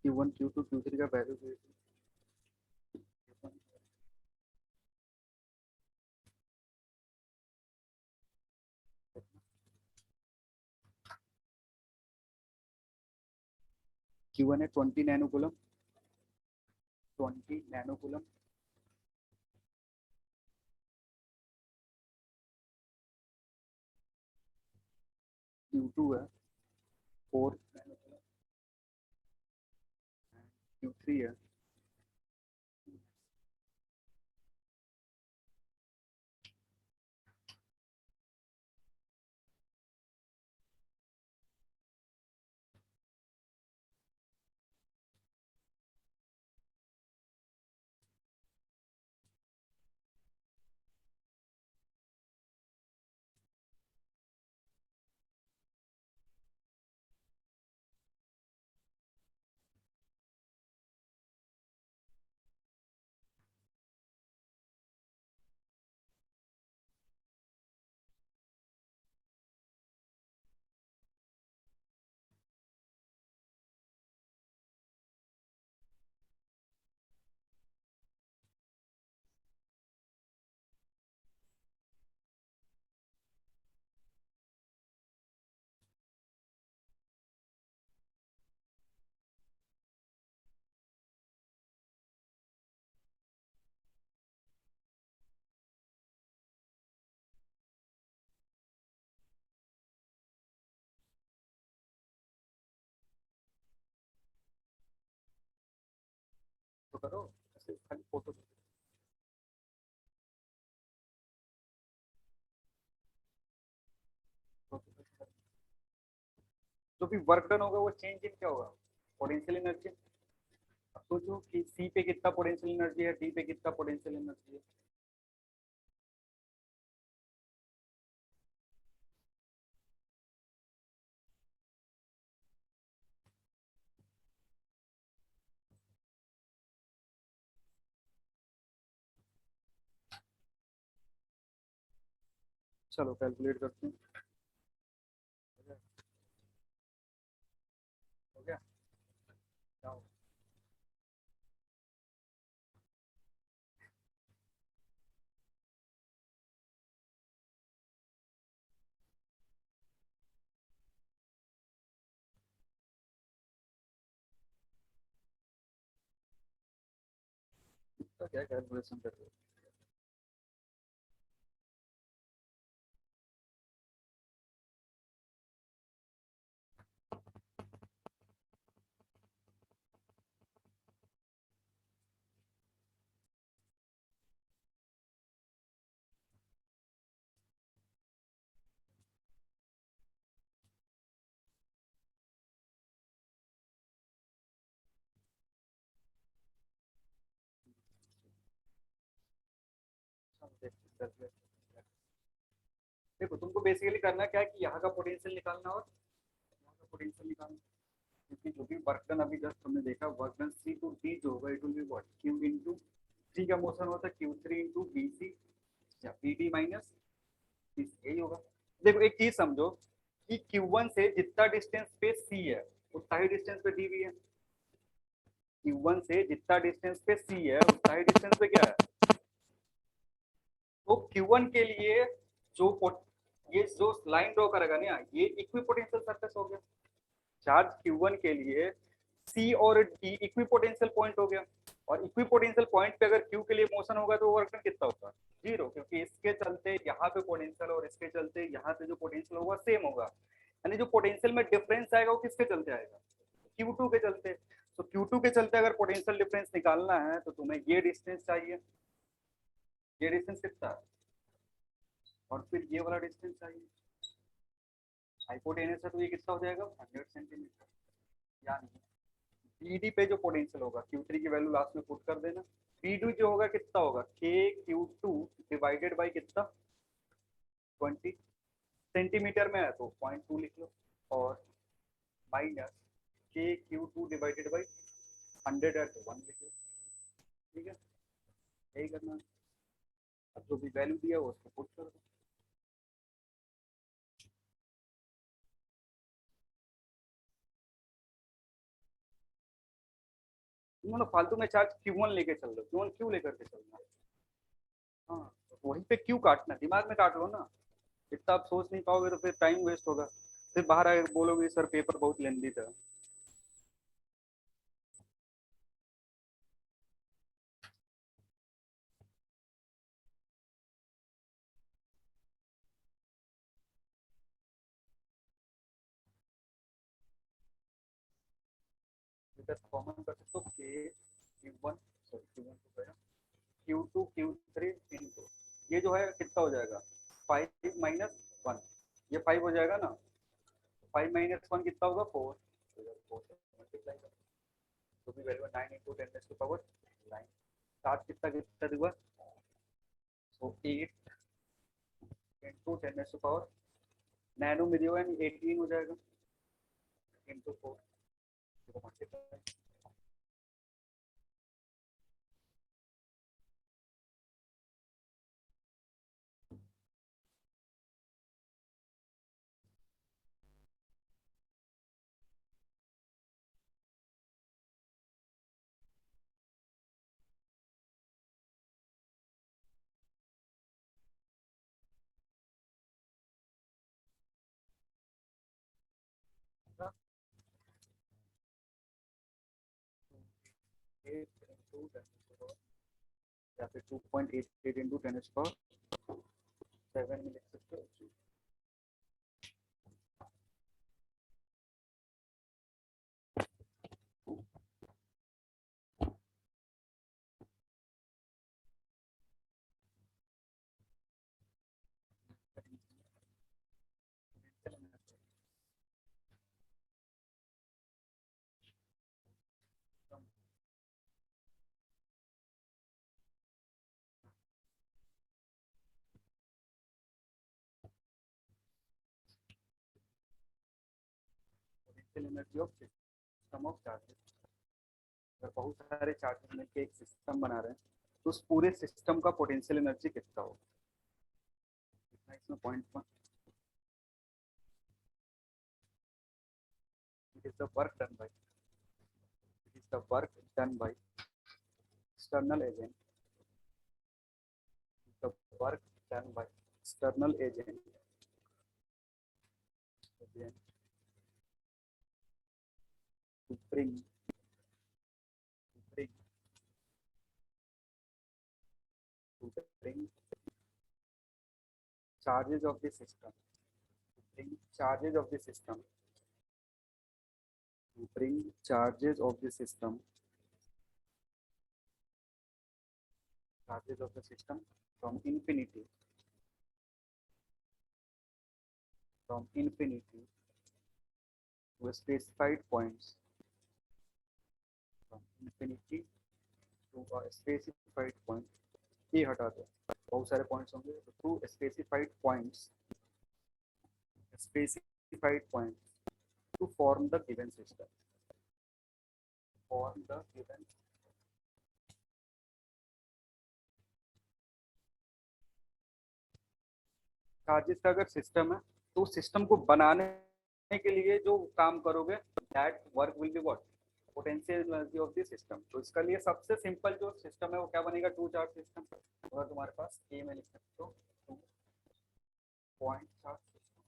Q1 Q2 Q3 का value Q1 है 20 नैनोकूलम 20 नैनोकूलम Q2 है 4 नैनोकूलम Q3 है तो करो ऐसे खाली photo जो भी वर्क डन होगा वो चेंज इन क्या होगा पोटेंशियल एनर्जी। अब सोचो कि सी पे कितना पोटेंशियल एनर्जी है डी पे कितना पोटेंशियल एनर्जी है। चलो कैलकुलेट करते हैं हो गया क्या होगा? तो क्या कैलकुलेशन कर रहे हो। चलो देखते हैं, देखो तुमको बेसिकली करना क्या है कि यहाँ का पोटेंशियल निकालना और यहाँ का पोटेंशियल निकालना। क्योंकि जो भी वर्क डन अभी जस्ट हमने देखा work done C to D जो होगा it will be what Q into three का मोशन होता है Q3 इंटू बी सी या B D minus B C, यही होगा। देखो एक चीज समझो कि Q1 से जितना डिस्टेंस पे C है उतना ही डिस्टेंस पे D भी है। Q1 से जितना डिस्टेंस पे C है उतना ही डिस्टेंस पे क्या है। तो Q1 के लिए ये जो लाइन ड्रॉ करेगा ना ये इक्विपोटेंशियल सरफेस हो गया। चार्ज Q1 के लिए C और D इक्विपोटेंशियल पॉइंट हो गया, और इक्विपोटेंशियल पॉइंट पे अगर Q के लिए मोशन होगा तो वर्क डन कितना होगा, जीरो, क्योंकि इसके चलते यहाँ पे पोटेंशियल और इसके चलते यहाँ पे जो पोटेंशियल होगा सेम होगा। यानी जो पोटेंशियल में डिफरेंस आएगा वो किसके चलते आएगा, Q2 के चलते। तो Q2 के चलते अगर पोटेंशियल डिफरेंस निकालना है तो तुम्हें ये डिस्टेंस चाहिए, ये डिस्टेंस कितना है, और फिर ये वाला डिस्टेंस चाहिए। हाइपोटेनस है तो ये कितना हो जाएगा 100 सेंटीमीटर। यानी बीडी पे जो पोटेंशियल होगा Q3 की वैल्यू लास्ट में पुट कर देना, बीडी जो होगा कितना होगा KQ2 डिवाइडेड बाई कितना 20, सेंटीमीटर में है तो 0.2 लिख लो, और माइनस KQ2 डिवाइडेड बाई 100 है तो 1 लिख लो। ठीक है, यही करना है। अब जो भी वैल्यू दिया है वो उसको पुट कर दो। मतलब फालतू में चार्ज Q1 लेके चल रहे हो, Q1 क्यों लेकर के चलना है। हाँ, तो वहीं पे क्यों काटना, दिमाग में काट लो ना। इतना आप सोच नहीं पाओगे तो फिर टाइम वेस्ट होगा, फिर बाहर आके बोलोगे सर पेपर बहुत लेंदी था। इधर कॉमन कर सकते हो के Q1 सॉरी Q1 तो गया Q2 Q3 इनटू ये जो है कितना हो जाएगा 5 माइनस 1, ये 5 हो जाएगा ना, 5 माइनस 1 कितना होगा 4, तो 4 से मल्टीप्लाई कर तो भी वैल्यू 9 इंटू 10 टू पावर 9, 7 कितना कितना होगा, तो 8 इंटू 10 टू पावर नैनो में दिया 18 हो जाएगा इंटू 4 मल्टीप्लाई। या फिर 2.88 इंटू 10 पावर 7 में लिख सकते हो। Energy of system of charges, अगर बहुत सारे चार्जेस मिलकर एक सिस्टम बना रहे हैं तो उस पूरे सिस्टम का पोटेंशियल एनर्जी कितना होगा, इसमें point 1 it is the work done bye it is the work done by external agent, the work done by external agent to bring to bring charges of the system, to bring charges of the system, to bring charges of the system, charges of the system from infinity to specified points, from infinity to a specified point, ये हटा दो बहुत सारे points होंगे तो to specified points to form the given system, form the given charges का अगर system है तो सिस्टम को बनाने के लिए जो काम करोगे that work will be what potential energy of the system. तो इसका लिए सबसे सिंपल जो सिस्टम है वो क्या बनेगा, टू चार्ज सिस्टम। अगर तुम्हारे पास के में लिख सकते हो two point charge system,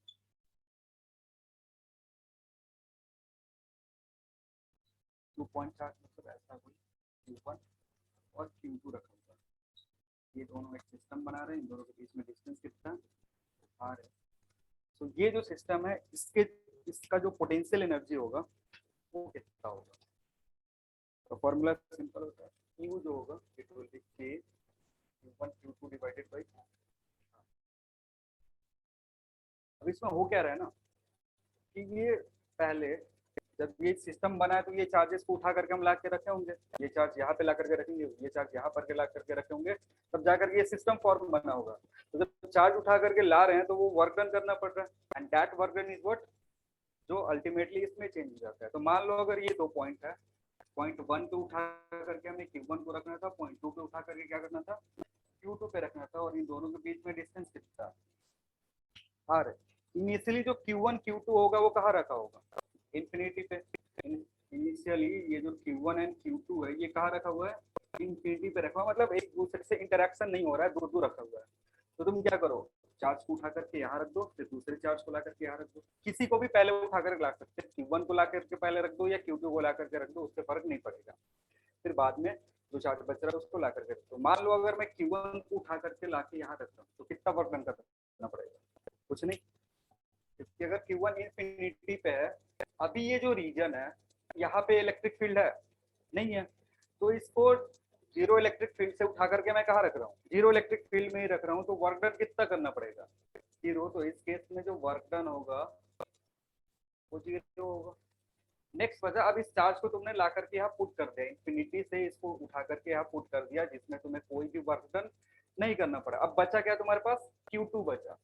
two point charge मतलब ऐसा कोई Q1 और Q2 रखा हुआ है, ये दोनों एक सिस्टम बना रहे हैं, इन दोनों के बीच में डिस्टेंस कितना है, आर है। तो ये जो सिस्टम है इसका जो पोटेंशियल एनर्जी होगा वो कितना होगा। तो फॉर्मूला सिंपल होता है, Q जो होगा it will B K Q1 Q2 divided by. अब इसमें हो क्या रहा है ना कि ये पहले जब ये सिस्टम बना है तो ये चार्जेस को उठा करके हम ला के रखे होंगे, ये चार्ज यहाँ पे ला करके रखेंगे, ये चार्ज यहाँ पर के ला करके रखे होंगे, तब जाकर ये सिस्टम फॉर्म बना होगा। तो जब चार्ज उठा करके ला रहे हैं तो वो वर्क डन करना पड़ रहा है and that work done is what जो अल्टीमेटली इसमें चेंज हो जाता है। तो मान लो अगर ये 2 पॉइंट है, पॉइंट 1 पे उठा करके हमें Q1 को रखना था, पॉइंट 2 पे उठा करके क्या करना था Q2 पे रखना था, और इन दोनों के बीच में डिस्टेंस कितना आर है। इनिशियली जो Q1 Q2 होगा वो कहाँ रखा होगा, इंफिनिटी पे। इनिशियली ये जो Q1 एंड Q2 है ये कहाँ रखा हुआ है, इंफिनिटी पे रखा हुआ, मतलब एक दूसरे से इंटरेक्शन नहीं हो रहा है, दूर दूर रखा हुआ है। तो तुम क्या करो, चार्ज को उठा करके यहाँ रख दो, फिर दूसरे चार्ज को ला करके यहाँ रख दो, किसी को भी पहले उठा कर ला सकते हैं, Q1 को ला करके पहले रख दो या Q2 को ला करके रख दो, उससे फर्क नहीं पड़ेगा। फिर बाद में जो चार्ज बच रहा है उसको ला करके रख दो। मान लो अगर मैं Q1 को उठा करके ला के यहाँ रखता हूँ तो कितना वर्क डन करना पड़ेगा, कुछ नहीं, क्योंकि अगर Q1 इंफिनिटी पे है, अभी ये जो रीजन है यहाँ पे इलेक्ट्रिक फील्ड है नहीं है, तो इसको जीरो इलेक्ट्रिक फील्ड से उठा करके मैं कहाँ रख रहा हूँ, जीरो इलेक्ट्रिक फील्ड में ही रख रहा हूँ, तो वर्क डन कितना करना पड़ेगा, जीरो। तो इस केस में जो वर्क डन होगा वो जीरो होगा। नेक्स्ट वजह, अब इस चार्ज को तुमने ला करके यहाँ पुट कर दिया, इंफिनिटी से इसको उठा करके यहाँ पुट कर दिया, जिसमें तुम्हें कोई भी वर्क डन नहीं करना पड़ा। अब बचा क्या तुम्हारे पास, Q2 बचा।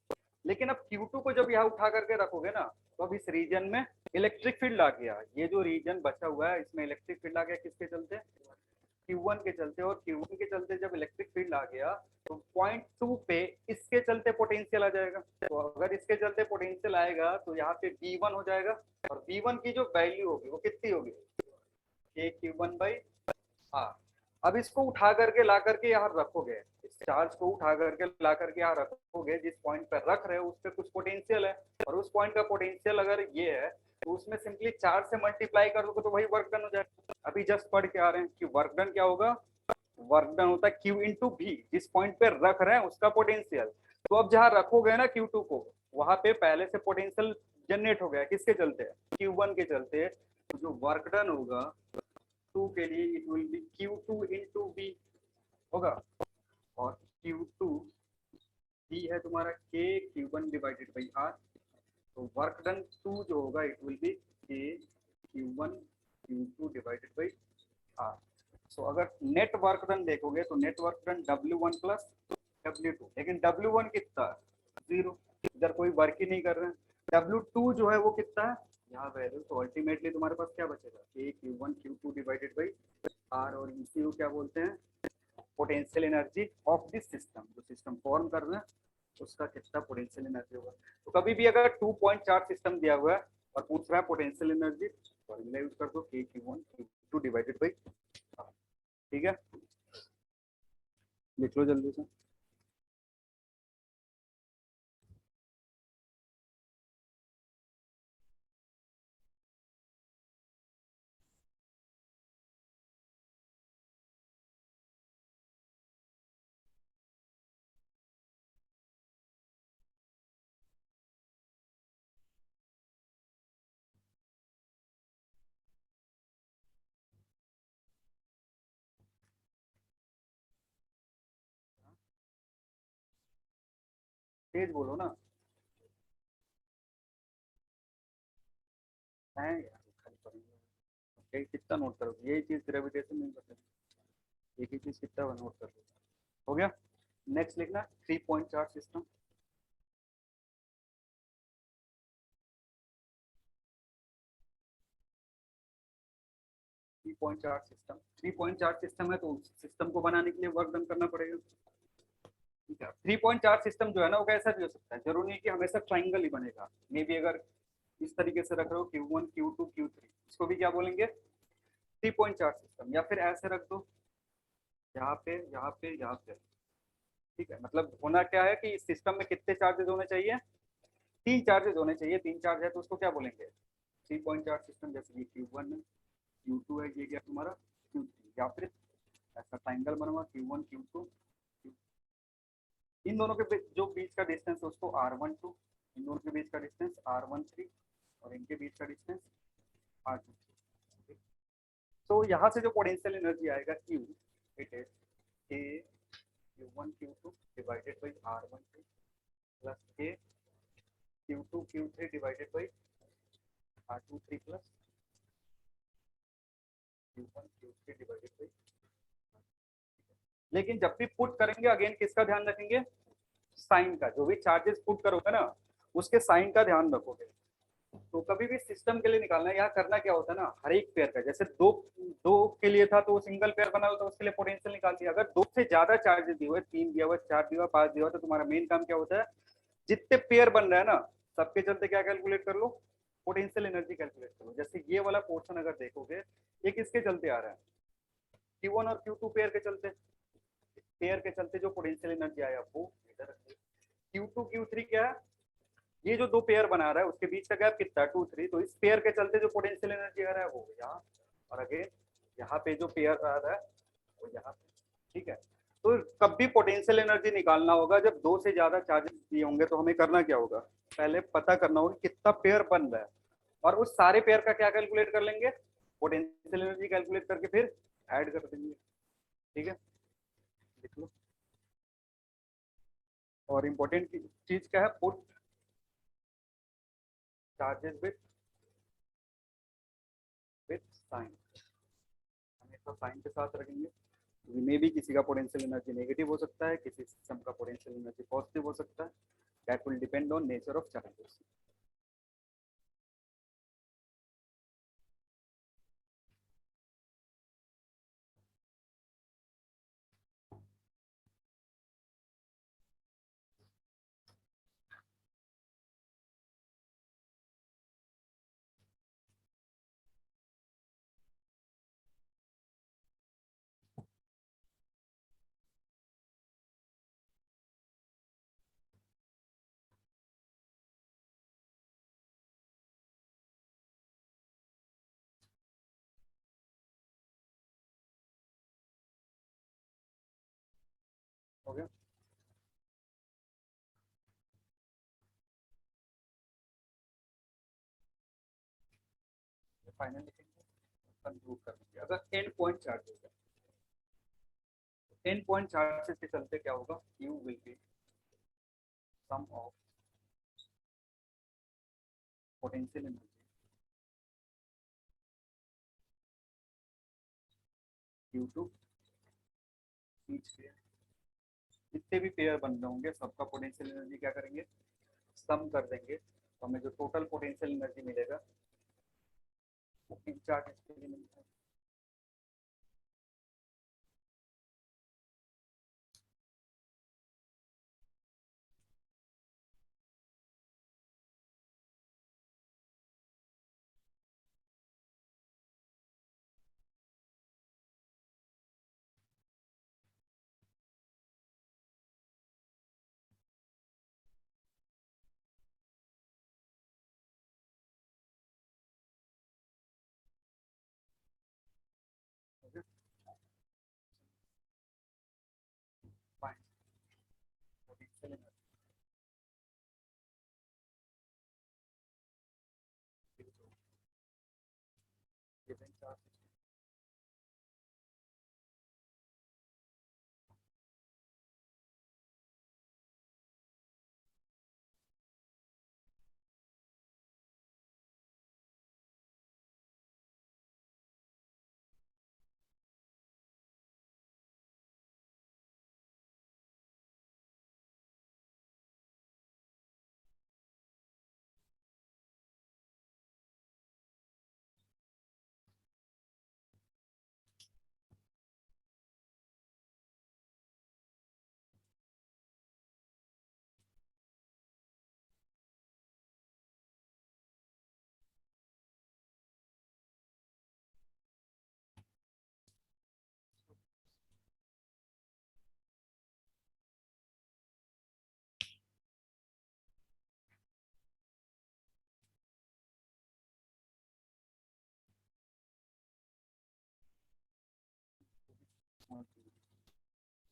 लेकिन अब Q2 को जब यहाँ उठा करके रखोगे ना तो अब इस रीजन में इलेक्ट्रिक फील्ड आ गया, ये जो रीजन बचा हुआ है इसमें इलेक्ट्रिक फील्ड आ गया, किसके चलते, Q1 के चलते। और Q1 के चलते जब इलेक्ट्रिक फील्ड आ गया तो पॉइंट 2 पे इसके चलते पोटेंशियल आ जाएगा। तो अगर इसके चलते पोटेंशियल आएगा तो यहाँ पे V1 हो जाएगा, और V1 की जो वैल्यू होगी वो कितनी होगी, K Q1 बाई आर। अब इसको उठा करके ला करके यहाँ रखोगे, इस चार्ज को उठा करके ला करके यहाँ रखोगे, जिस पॉइंट पर रख रहे हो उस पर कुछ पोटेंशियल है, और उस पॉइंट का पोटेंशियल अगर ये है तो उसमें सिंपली 4 से मल्टीप्लाई कर दोगे तो वही वर्क डन हो जाएगा। अभी जस्ट पढ़ के आ रहे हैं कि वर्क डन क्या होगा, वर्क डन होता है Q इंटू V, जिस पॉइंट पे रख रहे हैं उसका पोटेंशियल। तो अब जहाँ रखोगे ना Q2 को, वहां पे पहले से पोटेंशियल जनरेट हो गया, किसके चलते, Q1 के चलते। तो जो वर्क डन होगा 2 के लिए it will B Q2 into V होगा, और Q2 V है तुम्हारा K Q1 divided by R। तो वर्क डन 2 जो होगा it will B K Q1 Q2 divided by R। सो अगर नेट वर्क डन देखोगे तो net work done W1 plus W2, लेकिन W1 कितना है, 0, इधर कोई वर्क ही नहीं कर रहे हैं। W2 जो है वो कितना है यहाँ वैल्यू, तो अल्टीमेटली तुम्हारे पास क्या बचेगा, K Q1 Q2 divided by R, और इसी को क्या बोलते हैं, potential energy of this system, जो सिस्टम फॉर्म कर रहे हैं उसका कितना पोटेंशियल एनर्जी होगा। तो कभी भी अगर 2.4 सिस्टम दिया हुआ है और पूछ रहा है पोटेंशियल एनर्जी, फॉर्मूला यूज कर दो K Q1 Q2 divided by R। ठीक है, लिख लो जल्दी से। तेज बोलो ना, है यार खाली पढ़ेंगे। यही कितना नोट करोगे, यही चीज ग्रेविटेशन में बता, एक ही चीज कितना नोट कर लो, हो गया। नेक्स्ट लिखना 3.4 सिस्टम। 3.4 सिस्टम, 3.4 सिस्टम है तो सिस्टम को बनाने के लिए वर्क डन करना पड़ेगा। ठीक है, 3 पॉइंट चार्ज सिस्टम जो है ना वो कैसा भी हो सकता है, जरूरी नहीं कि हमेशा ट्राइंगल ही बनेगा। मे बी अगर इस तरीके से रख रहे हो Q1 Q2 Q3, इसको भी क्या बोलेंगे, 3 पॉइंट चार्ज सिस्टम। या फिर ऐसे रख दो, यहाँ पे यहाँ पे यहाँ पे। ठीक है, मतलब होना क्या है कि इस सिस्टम में कितने चार्जेस होने चाहिए, 3 चार्जेस होने चाहिए। 3 चार्ज है तो उसको क्या बोलेंगे, 3 पॉइंट चार्ज सिस्टम। जैसे ये Q1 है, Q2 है, ये गया तुम्हारा Q3। या फिर ऐसा ट्राइंगल बनवा Q1 Q2, इन दोनों के जो बीच का डिस्टेंस है उसको R12, इन दोनों के बीच का डिस्टेंस R13, और इनके बीच का डिस्टेंस R23। तो यहाँ से जो पोटेंशियल एनर्जी आएगा Q, it is K Q1 Q2 divided by R12 plus K Q2 Q3 divided by R23 plus Q1 Q3 divided by. लेकिन जब भी पुट करेंगे अगेन किसका ध्यान रखेंगे, साइन का। जो भी चार्जेस पुट करोगे ना उसके साइन का ध्यान रखोगे। तो कभी भी सिस्टम के लिए निकालना है, यहाँ करना क्या होता है ना, हर एक पेयर का, जैसे दो दो के लिए था तो वो सिंगल पेयर बना तो उसके लिए पोटेंशियल निकाल दिया। अगर दो से ज्यादा चार्जेस दिए हुए, 3 दिया हुआ, 4 दिया हुआ, 5 दिया हुआ, तो तुम्हारा मेन काम क्या होता है, जितने पेयर बन रहे हैं ना सबके चलते क्या कैलकुलेट कर लो, पोटेंशियल एनर्जी कैलकुलेट कर लो। जैसे ये वाला पोर्शन अगर देखोगे, ये किसके चलते आ रहा है, Q1 और Q2 पेयर के चलते। पेयर के चलते जो पोटेंशियल एनर्जी आया वो इधर। Q2 Q3 क्या है, ये जो दो पेयर बना रहा है उसके बीच का गैप कितना है, 2 3। तो इस पेयर के चलते जो पोटेंशियल एनर्जी आ रहा है वो यहाँ, और अगेन यहाँ पे जो पेयर आ रहा है वो यहाँ पे। ठीक है, तो कब भी पोटेंशियल एनर्जी निकालना होगा जब दो से ज्यादा चार्जेस दिए होंगे तो हमें करना क्या होगा, पहले पता करना होगा कितना पेयर बन रहा है, और उस सारे पेयर का क्या कैलकुलेट कर लेंगे, पोटेंशियल एनर्जी कैलकुलेट करके फिर ऐड कर देंगे। ठीक है, लिख लो। और इम्पोर्टेंट चीज क्या है, पुट चार्जेस विथ साइन, हमेशा साइन के साथ रखेंगे। मे भी किसी का पोटेंशियल एनर्जी नेगेटिव हो सकता है, किसी सिस्टम का पोटेंशियल एनर्जी पॉजिटिव हो सकता है। That will depend on nature of charges. हो गया, फाइनल लिखेंगे, कंक्लूड कर देंगे। अगर एंड पॉइंट चार्ज होगा, एंड पॉइंट चार्जेस के चलते क्या होगा, U will be sum of potential energy due to each pair. जितने भी पेयर बन रहे होंगे सबका पोटेंशियल एनर्जी क्या करेंगे, सम कर देंगे, तो हमें जो टोटल पोटेंशियल एनर्जी मिलेगा वो इन चार्जेस के लिए मिलता है। फाइन, पोटेंशियल एनर्जी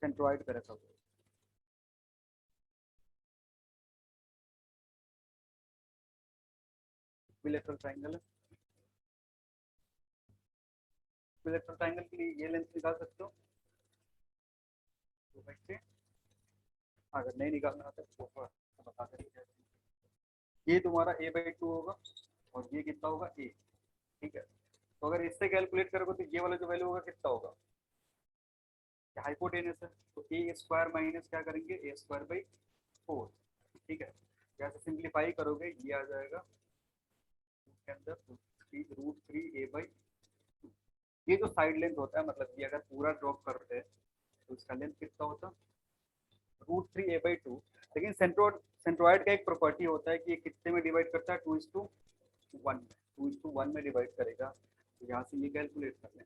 सेंट्रॉइड पे रखा हुआ है। इक्विलैटरल ट्रायंगल है, इक्विलैटरल ट्रायंगल के लिए ये लेंथ निकाल सकते हो 2/3। अगर नहीं निकालना आता तो बता देंगे। ये तुम्हारा a/2 होगा और ये कितना होगा a, ठीक है। तो अगर इससे कैलकुलेट करोगे तो ये वाला जो वैल्यू होगा कितना होगा, हाइपोटेनस है तो a² माइनस क्या करेंगे a²/4, ठीक है। जैसे सिंप्लीफाई करोगे ये आ जाएगा के अंदर √3a/2। ये जो साइड लेंथ होता है, मतलब ये अगर पूरा ड्रॉप करते हैं तो इसका लेंथ कितना होता √3a/2। लेकिन सेंट्रोइड का एक प्रॉपर्टी होता है कि ये कितने में डिवाइड करता है 2:1 में, 2:1 में डिवाइड करेगा। तो यहाँ से ये कैलकुलेट कर लें।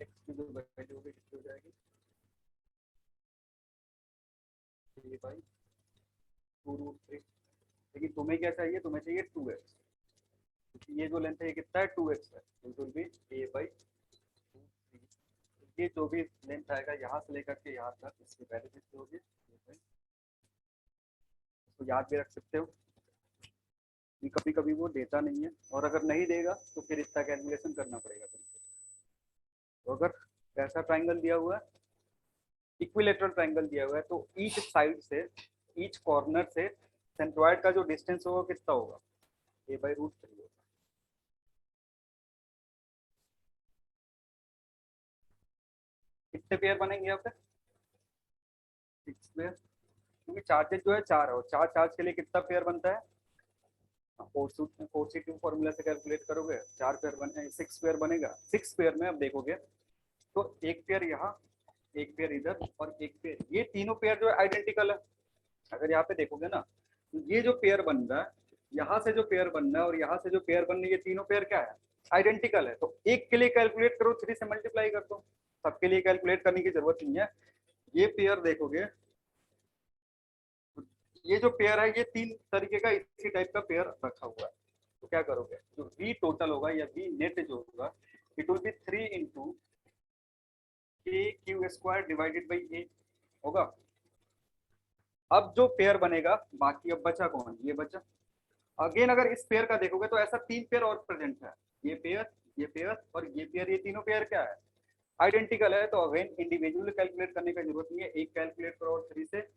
x की जो वैल्यू होगी कितनी हो जाएगी a/2√3। लेकिन तुम्हें क्या चाहिए, तुम्हें चाहिए 2x, क्योंकि ये जो लेंथ है ये कितना है 2x है, तो इट विल बी a/2। ये जो भी लेंथ आएगा यहाँ से लेकर के यहाँ तक, इसकी वैल्यू कितनी होगी, इसको याद भी रख सकते हो। कभी कभी वो देता नहीं है, और अगर नहीं देगा तो फिर इसका कैलकुलेशन करना पड़ेगा तुमको। तो अगर ऐसा ट्रायंगल दिया हुआ है, इक्विलैटरल ट्रायंगल दिया हुआ है, तो ईच साइड से, ईच कॉर्नर से सेंट्रॉइड का जो डिस्टेंस होगा कितना होगा, a/√3 होगा। कितने पेयर बनेंगे यहाँ पे, 6 पेयर, क्योंकि चार्जेस जो है 4 है और 4 चार्ज के लिए कितना पेयर बनता है, OC2 फॉर्मूला से कैलकुलेट करोगे 4 पेयर बने, 6 पेयर बनेगा। 6 पेयर में अब देखोगे तो एक पेयर यहाँ, एक पेयर इधर और एक पेयर, ये तीनों पेयर जो है आइडेंटिकल है। अगर यहाँ पे देखोगे ना, तो ये जो पेयर बन रहा है, यहाँ से जो पेयर बन रहा है और यहाँ से जो पेयर बन रही है, ये तीनों पेयर क्या है, आइडेंटिकल है। तो एक के लिए कैलकुलेट करो, 3 से मल्टीप्लाई कर दो, सबके लिए कैलकुलेट करने की जरूरत नहीं है। ये पेयर देखोगे, ये जो पेयर है ये 3 तरीके का इसी टाइप का पेयर रखा हुआ है। तो क्या करोगे, जो v टोटल होगा या v नेट जो होगा, it will B 3 × k² divided by a होगा। अब जो पेयर बनेगा, बाकी अब बचा कौन, ये बचा। अगेन अगर इस पेयर का देखोगे तो ऐसा 3 पेयर और प्रेजेंट है, ये पेयर, ये पेयर और ये पेयर, ये तीनों पेयर क्या है, आइडेंटिकल है। तो अगेन इंडिविजुअली कैलकुलेट करने की जरूरत नहीं है, एक कैलकुलेट करो और 3 से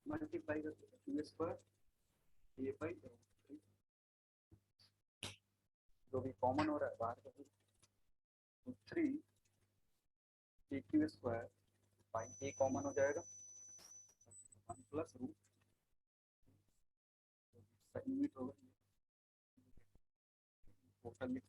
मल्टीप्लाई कर दो, a/√3 जो भी कॉमन हो रहा है बाहर का, 3 a² a कॉमन हो जाएगा, 1 + रूट यूनिट होगा टोटल।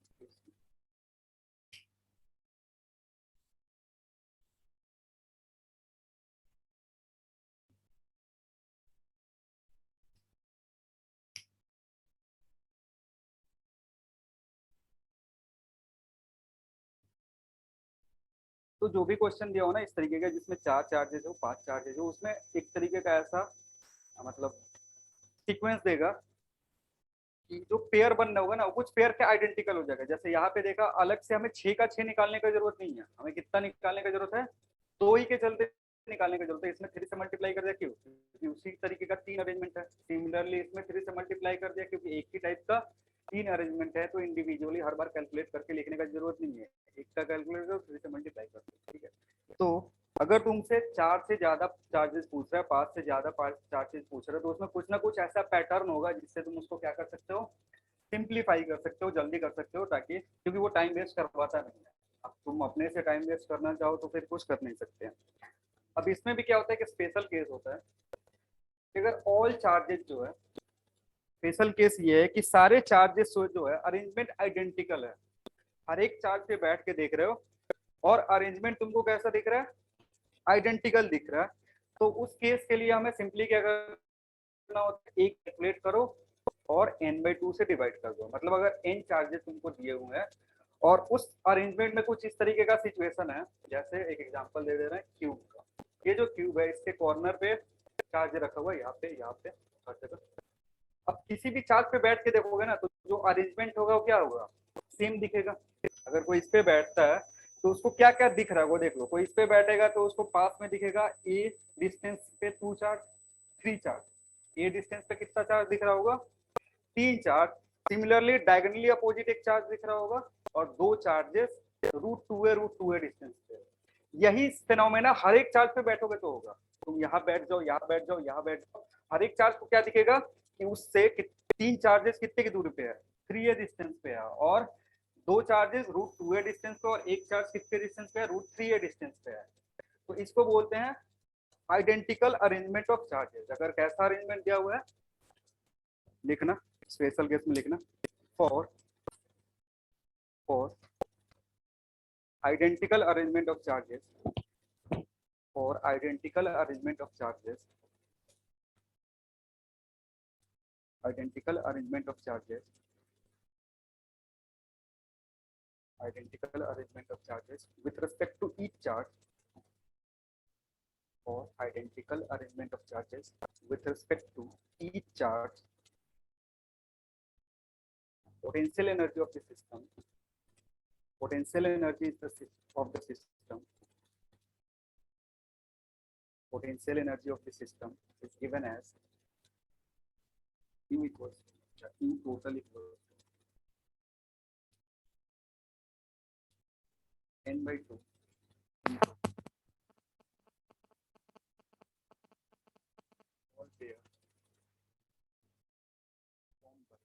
तो जो भी क्वेश्चन दिया हो ना इस तरीके का, जिसमें 4 चार्जेस हो, 5 चार्जेस हो, उसमें एक तरीके का ऐसा मतलब सीक्वेंस देगा कि जो पेयर बनना होगा ना, कुछ पेयर के आइडेंटिकल हो जाएगा। जैसे यहाँ पे देखा, अलग से हमें 6 का 6 निकालने की जरूरत नहीं है, हमें कितना निकालने की जरूरत है, 2 ही के चलते निकालने की जरूरत है। इसमें 3 से मल्टीप्लाई कर दिया, क्यों, क्योंकि उसी तरीके का 3 अरेंजमेंट है। सिमिलरली इसमें 3 से मल्टीप्लाई कर दिया, क्योंकि एक ही टाइप का 3 अरेंजमेंट है। तो इंडिविजुअली हर बार कैलकुलेट करके लिखने का जरूरत नहीं है, एक का कैलकुलेट करो 3 से मल्टीप्लाई कर दो, ठीक है। तो अगर तुमसे 4 से ज्यादा चार्जेस पूछ रहा है, 5 से ज्यादा चार्जेस पूछ रहा है, तो उसमें कुछ ना कुछ ऐसा पैटर्न होगा जिससे तुम उसको क्या कर सकते हो, सिंप्लीफाई कर सकते हो, जल्दी कर सकते हो, ताकि, क्योंकि वो टाइम वेस्ट करवाता नहीं है। अब तुम अपने से टाइम वेस्ट करना चाहो तो फिर कुछ कर नहीं सकते हैं। अब इसमें भी क्या होता है कि स्पेशल केस होता है कि अगर ऑल चार्जेस जो है, स्पेशल केस ये है कि सारे चार्जेस जो है अरेंजमेंट आइडेंटिकल है, हर एक चार्ज पे बैठ के देख रहे हो और अरेंजमेंट तुमको कैसा दिख रहा है, आइडेंटिकल दिख रहा है। तो उस केस के लिए हमें सिंपली क्या करना होता है, एक कैलकुलेट करो और n/2 से डिवाइड कर दो। मतलब अगर n चार्जेस तुमको दिए हुए हैं और उस अरेंजमेंट में कुछ इस तरीके का सिचुएशन है, जैसे एक एग्जांपल दे रहे हैं क्यूब का। ये जो क्यूब है इसके कॉर्नर पे चार्ज रखा हुआ है, यहाँ पे हर जगह। अब किसी भी चार्ज पे बैठ के देखोगे ना, तो जो अरेंजमेंट होगा वो क्या होगा, सेम दिखेगा। अगर कोई इस पे बैठता है तो उसको क्या क्या दिख रहा है वो देख लो। कोई इस पे बैठेगा तो उसको पास में दिखेगा ए डिस्टेंस पे 2 चार्ज, 3 चार्ज। ए डिस्टेंस पे कितना चार्ज दिख रहा होगा, 3 चार्ज। सिमिलरली डायगोनली अपोजिट एक चार्ज दिख रहा होगा और 2 चार्जेस √2a डिस्टेंस पे। यही फिनोमेना हर एक चार्ज पे बैठोगे तो होगा। तुम यहाँ बैठ जाओ, यहाँ बैठ जाओ, यहाँ बैठ जाओ, हर एक चार्ज को क्या दिखेगा कि उससे 3 चार्जेस कितने की दूरी पे है, 3a डिस्टेंस पे है, और 2 चार्जेस √2a डिस्टेंस पे, और एक चार्ज कितने डिस्टेंस पे है, √3a डिस्टेंस पे है। तो इसको बोलते हैं आइडेंटिकल अरेंजमेंट ऑफ चार्जेस। अगर कैसा अरेंजमेंट दिया हुआ है लिखना, स्पेशल केस में लिखना, for identical arrangement of charges, for identical arrangement of charges, identical arrangement of charges, identical arrangement of charges with respect to each charge, for identical arrangement of charges with respect to each charge, potential energy of the system, potential energy is the of the system, potential energy of the system is given as Q equals Q total equals n/2 all pair formed by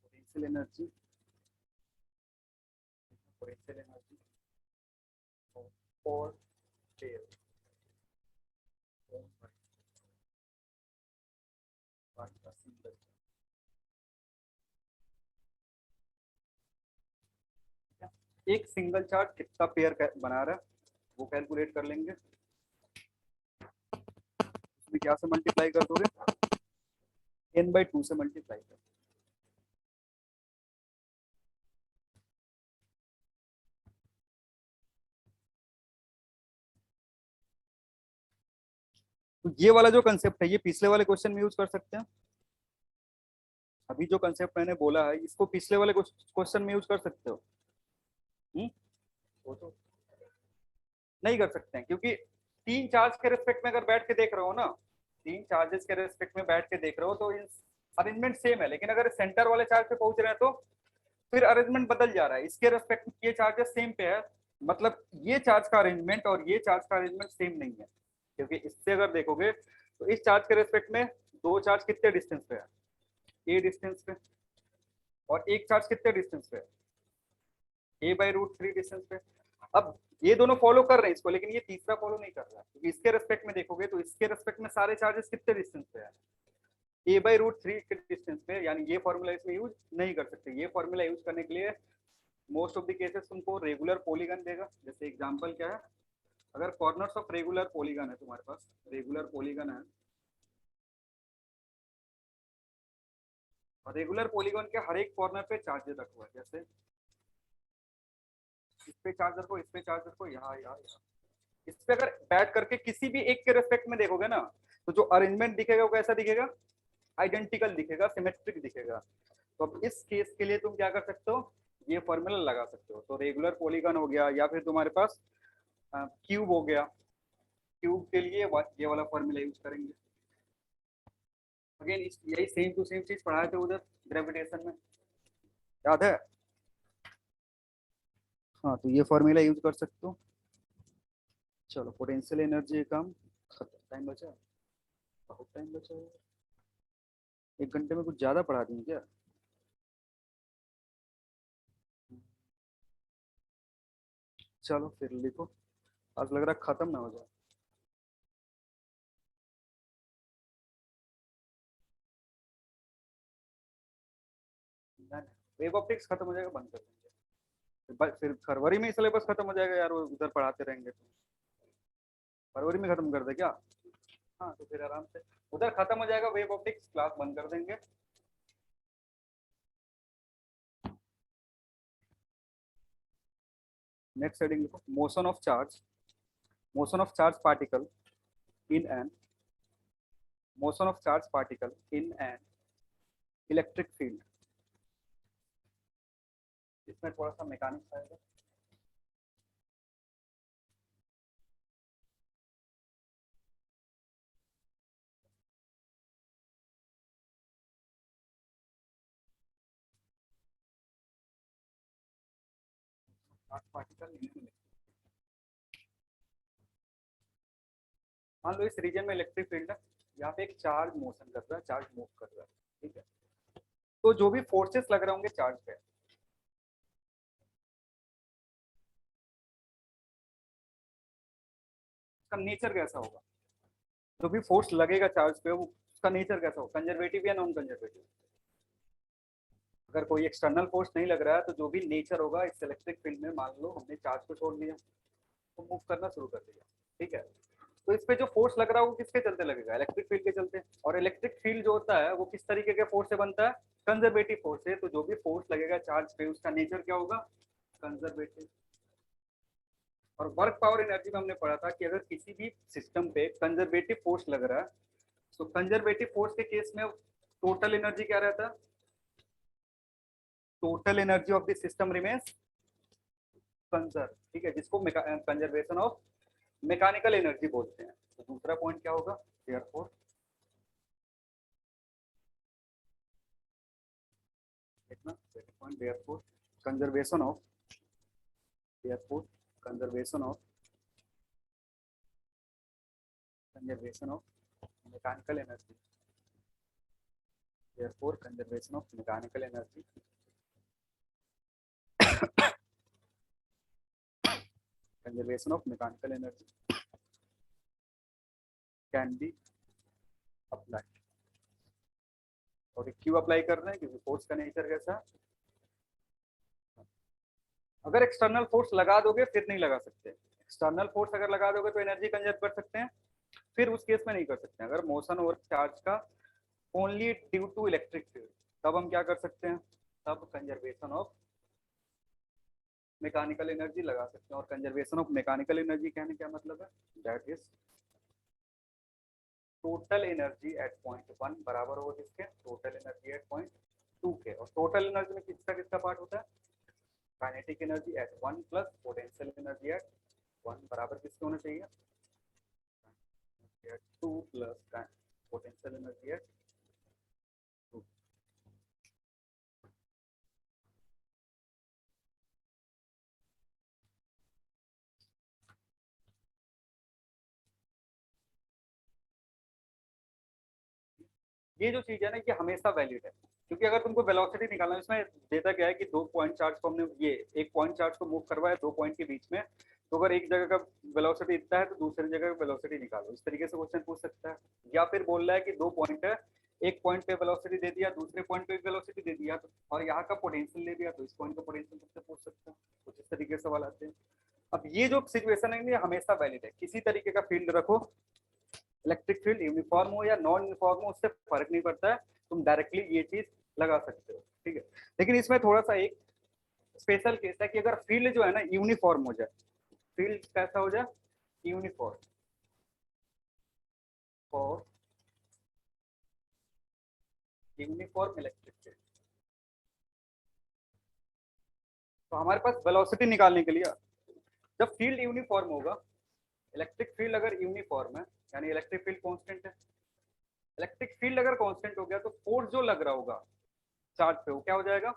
potential energy of 4 pairs formed by a single charge. एक single charge कितना pair बना रहा है वो calculate कर लेंगे। उसमें क्या से मल्टीप्लाई कर दोगे, n/2 से मल्टीप्लाई कर। तो ये वाला जो कंसेप्ट है ये पिछले वाले क्वेश्चन में यूज कर सकते हैं। अभी जो कंसेप्ट मैंने बोला है इसको पिछले वाले क्वेश्चन में यूज कर सकते हो। वो तो नहीं कर सकते हैं, क्योंकि 3 चार्ज के रेस्पेक्ट में अगर बैठ के देख रहे हो ना, 3 चार्जेस के रेस्पेक्ट में बैठ के देख रहे हो तो अरेंजमेंट सेम है। लेकिन अगर सेंटर वाले चार्ज पे पहुंच रहे हैं तो फिर अरेंजमेंट बदल जा रहा है। इसके रेस्पेक्ट में ये चार्जेस सेम पे है, मतलब ये चार्ज का अरेंजमेंट और ये चार्ज का अरेंजमेंट सेम नहीं है। क्योंकि इससे अगर देखोगे तो इस चार्ज के रेस्पेक्ट में 2 चार्ज कितने डिस्टेंस पे है, ए डिस्टेंस पे, और एक चार्ज कितने डिस्टेंस पे है, a/√3 डिस्टेंस पे। अब ये दोनों फॉलो कर रहे हैं इसको, लेकिन ये तीसरा फॉलो नहीं कर रहा है, क्योंकि इसके रेस्पेक्ट में देखोगे तो इसके रेस्पेक्ट में सारे चार्जेस कितने डिस्टेंस पे है, a/√3 के डिस्टेंस पे। यानी ये फॉर्मूला इसमें यूज नहीं कर सकते। ये फॉर्मूला यूज करने के लिए मोस्ट ऑफ द केसेस तुमको रेगुलर पॉलीगन देगा। जैसे एग्जांपल क्या है, अगर कॉर्नर्स ऑफ रेगुलर पॉलीगन है, तुम्हारे पास रेगुलर पॉलीगन है और रेगुलर पॉलीगन के हर एक कॉर्नर पे चार्जेस रखा हुआ है। जैसे इस पे चार्ज रखो, इस पे चार्ज रखो, यहाँ यहाँ यहाँ। इस पे अगर बैठ करके किसी भी एक के रेस्पेक्ट में देखोगे ना, तो जो अरेंजमेंट दिखेगा वो कैसा दिखेगा, आइडेंटिकल दिखेगा, सिमेट्रिक दिखेगा। तो अब इस केस के लिए तुम क्या कर सकते हो, ये फॉर्मूला लगा सकते हो। तो रेगुलर पॉलीगन हो गया, या फिर तुम्हारे पास क्यूब हो गया, क्यूब के लिए ये वाला फॉर्मूला यूज करेंगे। अगेन यही सेम टू सेम चीज पढ़ाए थे उधर ग्रेविटेशन में, याद है। हाँ, तो ये फॉर्मूला यूज कर सकते हो। चलो, पोटेंशियल एनर्जी कम, टाइम बचा, बहुत टाइम बचा है। 1 घंटे में कुछ ज्यादा पढ़ा दी क्या। चलो फिर लिखो, आज लग रहा खत्म ना हो जाए। वेव ऑप्टिक्स खत्म हो जाएगा, बंद कर देंगे। फिर फरवरी में सिलेबस खत्म हो जाएगा यार, वो उधर पढ़ाते रहेंगे तो। फरवरी में खत्म कर दे क्या। हाँ, तो फिर आराम से उधर खत्म हो जाएगा, वेव ऑप्टिक्स क्लास बंद कर देंगे। नेक्स्ट हेडिंग लिखो, motion of charge particle in an electric field. इसमें थोड़ा सा मैकेनिक्स आएगा। पार्टिकल, मान लो इस रीजन में इलेक्ट्रिक फील्ड है, यहाँ पे एक चार्ज मोशन कर रहा है, चार्ज मूव कर रहा है, ठीक है। तो जो भी फोर्सेस लग रहे होंगे चार्ज पे, उसका नेचर कैसा होगा? जो भी फोर्स लगेगा चार्ज पे, वो उसका नेचर कैसा होगा? कंजर्वेटिव या नॉन कंजर्वेटिव? अगर कोई एक्सटर्नल फोर्स नहीं लग रहा है तो जो भी नेचर होगा इस इलेक्ट्रिक फील्ड में, मान लो हमने चार्ज को छोड़ दिया तो मूव करना शुरू कर दिया, ठीक है। तो इस पे जो फोर्स लग रहा है वो किसके चलते लगेगा? इलेक्ट्रिक फील्ड के चलते। और इलेक्ट्रिक फील्ड जो होता है वो किस तरीके के फोर्स से बनता है? कंजर्वेटिव फोर्स से। तो जो भी फोर्स लगेगा चार्ज पे उसका नेचर क्या होगा? कंजर्वेटिव। और वर्क पावर एनर्जी में हमने पढ़ा था कि अगर किसी भी सिस्टम पे कंजर्वेटिव फोर्स लग रहा है तो कंजर्वेटिव फोर्स के केस में टोटल एनर्जी क्या रहता है? Total energy of the system remains conserve, ठीक है, जिसको कंजर्वेशन ऑफ मैकेनिकल एनर्जी बोलते हैं। तो दूसरा पॉइंट क्या होगा? देयरफॉर देखना, second point, therefore conservation of mechanical energy, therefore conservation of mechanical energy can be applied. और क्यों अप्लाई कर रहे हैं? क्योंकि फोर्स का नेचर कैसा है? अगर एक्सटर्नल फोर्स लगा दोगे फिर नहीं लगा सकते। एक्सटर्नल फोर्स अगर लगा दोगे तो एनर्जी कंजर्व कर सकते हैं, फिर उस केस में नहीं कर सकते। अगर मोशन और चार्ज का only due to electric field, तब हम क्या कर सकते हैं? तब कंजर्वेशन ऑफ मैकेनिकल एनर्जी लगा सकते हैं। और कंजर्वेशन ऑफ मैकेनिकल एनर्जी कहने क्या मतलब है? That is total energy at point 1 बराबर होगा किसके? टोटल एनर्जी एट पॉइंट 2 के। और टोटल एनर्जी में किसका किसका पार्ट होता है? Kinetic energy at 1 plus potential energy at 1 बराबर किसके होना चाहिए? 2 प्लस पोटेंशियल एनर्जी एट 2। ये जो चीज है ना, ये हमेशा वैलिड है, क्योंकि अगर तुमको वेलोसिटी निकालना है, इसमें देता क्या है कि दो पॉइंट चार्ज को हमने, ये एक पॉइंट चार्ज को मूव करवाया दो पॉइंट के बीच में, तो अगर एक जगह का वेलोसिटी इतना है तो दूसरी जगह का वेलोसिटी निकालो, इस तरीके से क्वेश्चन पूछ सकता है। या फिर बोल रहा है कि दो पॉइंट है, एक पॉइंट पे वेलोसिटी दे दिया, दूसरे पॉइंट पे वेलोसिटी दे दिया, तो और यहाँ का पोटेंशियल दे दिया, तो इस पॉइंट का पोटेंशियल तुमसे पूछ सकता है। कुछ इस तरीके से सवाल आते हैं। अब ये जो सिचुएशन है ये हमेशा वैलिड है, किसी तरीके का फील्ड रखो, इलेक्ट्रिक फील्ड यूनिफॉर्म हो या नॉन यूनिफॉर्म हो, उससे फर्क नहीं पड़ता है, तुम डायरेक्टली ये चीज लगा सकते हो, ठीक है। लेकिन इसमें थोड़ा सा एक स्पेशल केस है कि अगर फील्ड जो है ना यूनिफॉर्म हो जाए, फील्ड कैसा हो जाए? यूनिफॉर्म और यूनिफॉर्म इलेक्ट्रिक फील्ड, तो हमारे पास वेलोसिटी निकालने के लिए जब फील्ड यूनिफॉर्म होगा, इलेक्ट्रिक फील्ड अगर यूनिफॉर्म है यानी इलेक्ट्रिक फील्ड कांस्टेंट है, इलेक्ट्रिक फील्ड अगर कांस्टेंट हो गया तो फोर्स जो लग रहा होगा चार्ज पे वो क्या हो जाएगा?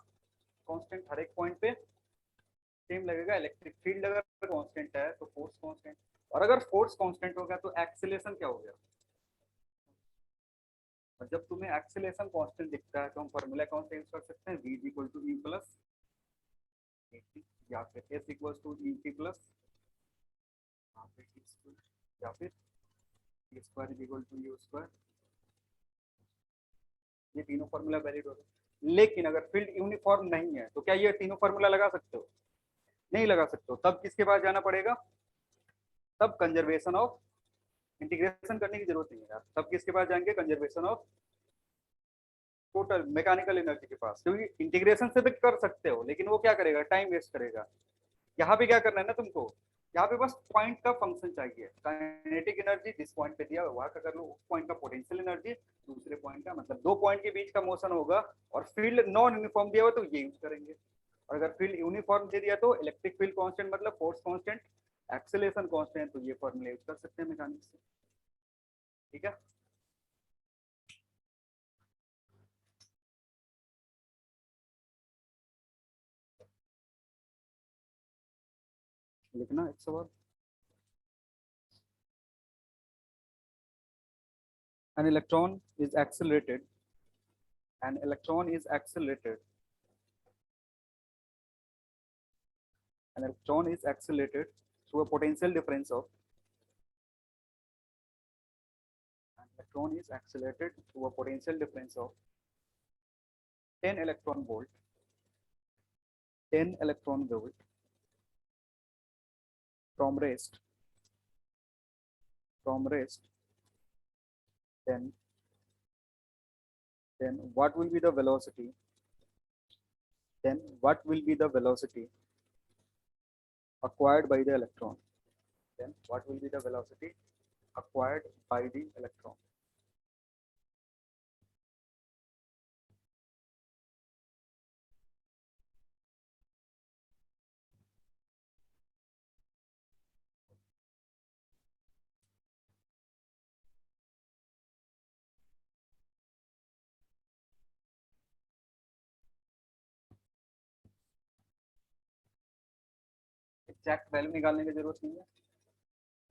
कांस्टेंट। हर एक पॉइंट पे सेम लगेगा। इलेक्ट्रिक फील्ड अगर कांस्टेंट है तो फोर्स कांस्टेंट, और अगर फोर्स कांस्टेंट हो गया तो एक्सीलरेशन क्या हो गया? और जब तुम्हें एक्सीलरेशन कांस्टेंट दिखता है तो हम फॉर्मूला कौन सा यूज कर सकते हैं? v = e प्लस या फिर s = e प्लस या फिर e स्क्वायर = u स्क्वायर। ये तीनों फार्मूला वैलिड हो गए। लेकिन अगर फील्ड यूनिफॉर्म नहीं है तो क्या ये तीनों फार्मूला लगा सकते हो? नहीं लगा सकते हो। तब किसके पास जाना पड़ेगा? तब कंजर्वेशन ऑफ, इंटीग्रेशन करने की जरूरत नहीं है यार, तब किसके पास जाएंगे? Conservation of total mechanical energy के पास, क्योंकि इंटीग्रेशन से भी कर सकते हो लेकिन वो क्या करेगा? टाइम वेस्ट करेगा। यहाँ पे क्या करना है ना तुमको, यहाँ पे बस पॉइंट का फंक्शन चाहिए। काइनेटिक एनर्जी जिस पॉइंट पे दिया वहां का कर लो, उस पॉइंट का पोटेंशियल एनर्जी दूसरे पॉइंट का, मतलब दो पॉइंट के बीच का मोशन होगा। और फील्ड नॉन यूनिफॉर्म दिया हुआ तो ये यूज करेंगे। और अगर फील्ड यूनिफॉर्म दे दिया तो इलेक्ट्रिक फील्ड कांस्टेंट मतलब फोर्स कांस्टेंट, एक्सेलरेशन कांस्टेंट, तो ये फॉर्मूला यूज कर सकते हैं मैकेनिक्स से। ठीक है, लिखना एक सवाल। An electron is accelerated. An electron is accelerated. An electron is accelerated through a potential difference of. An electron is accelerated through a potential difference of 10 electron volt. 10 electron volt from rest. From rest. Then what will be the velocity? Then what will be the velocity acquired by the electron? Then what will be the velocity acquired by the electron? Exact value निकालने की जरूरत नहीं है,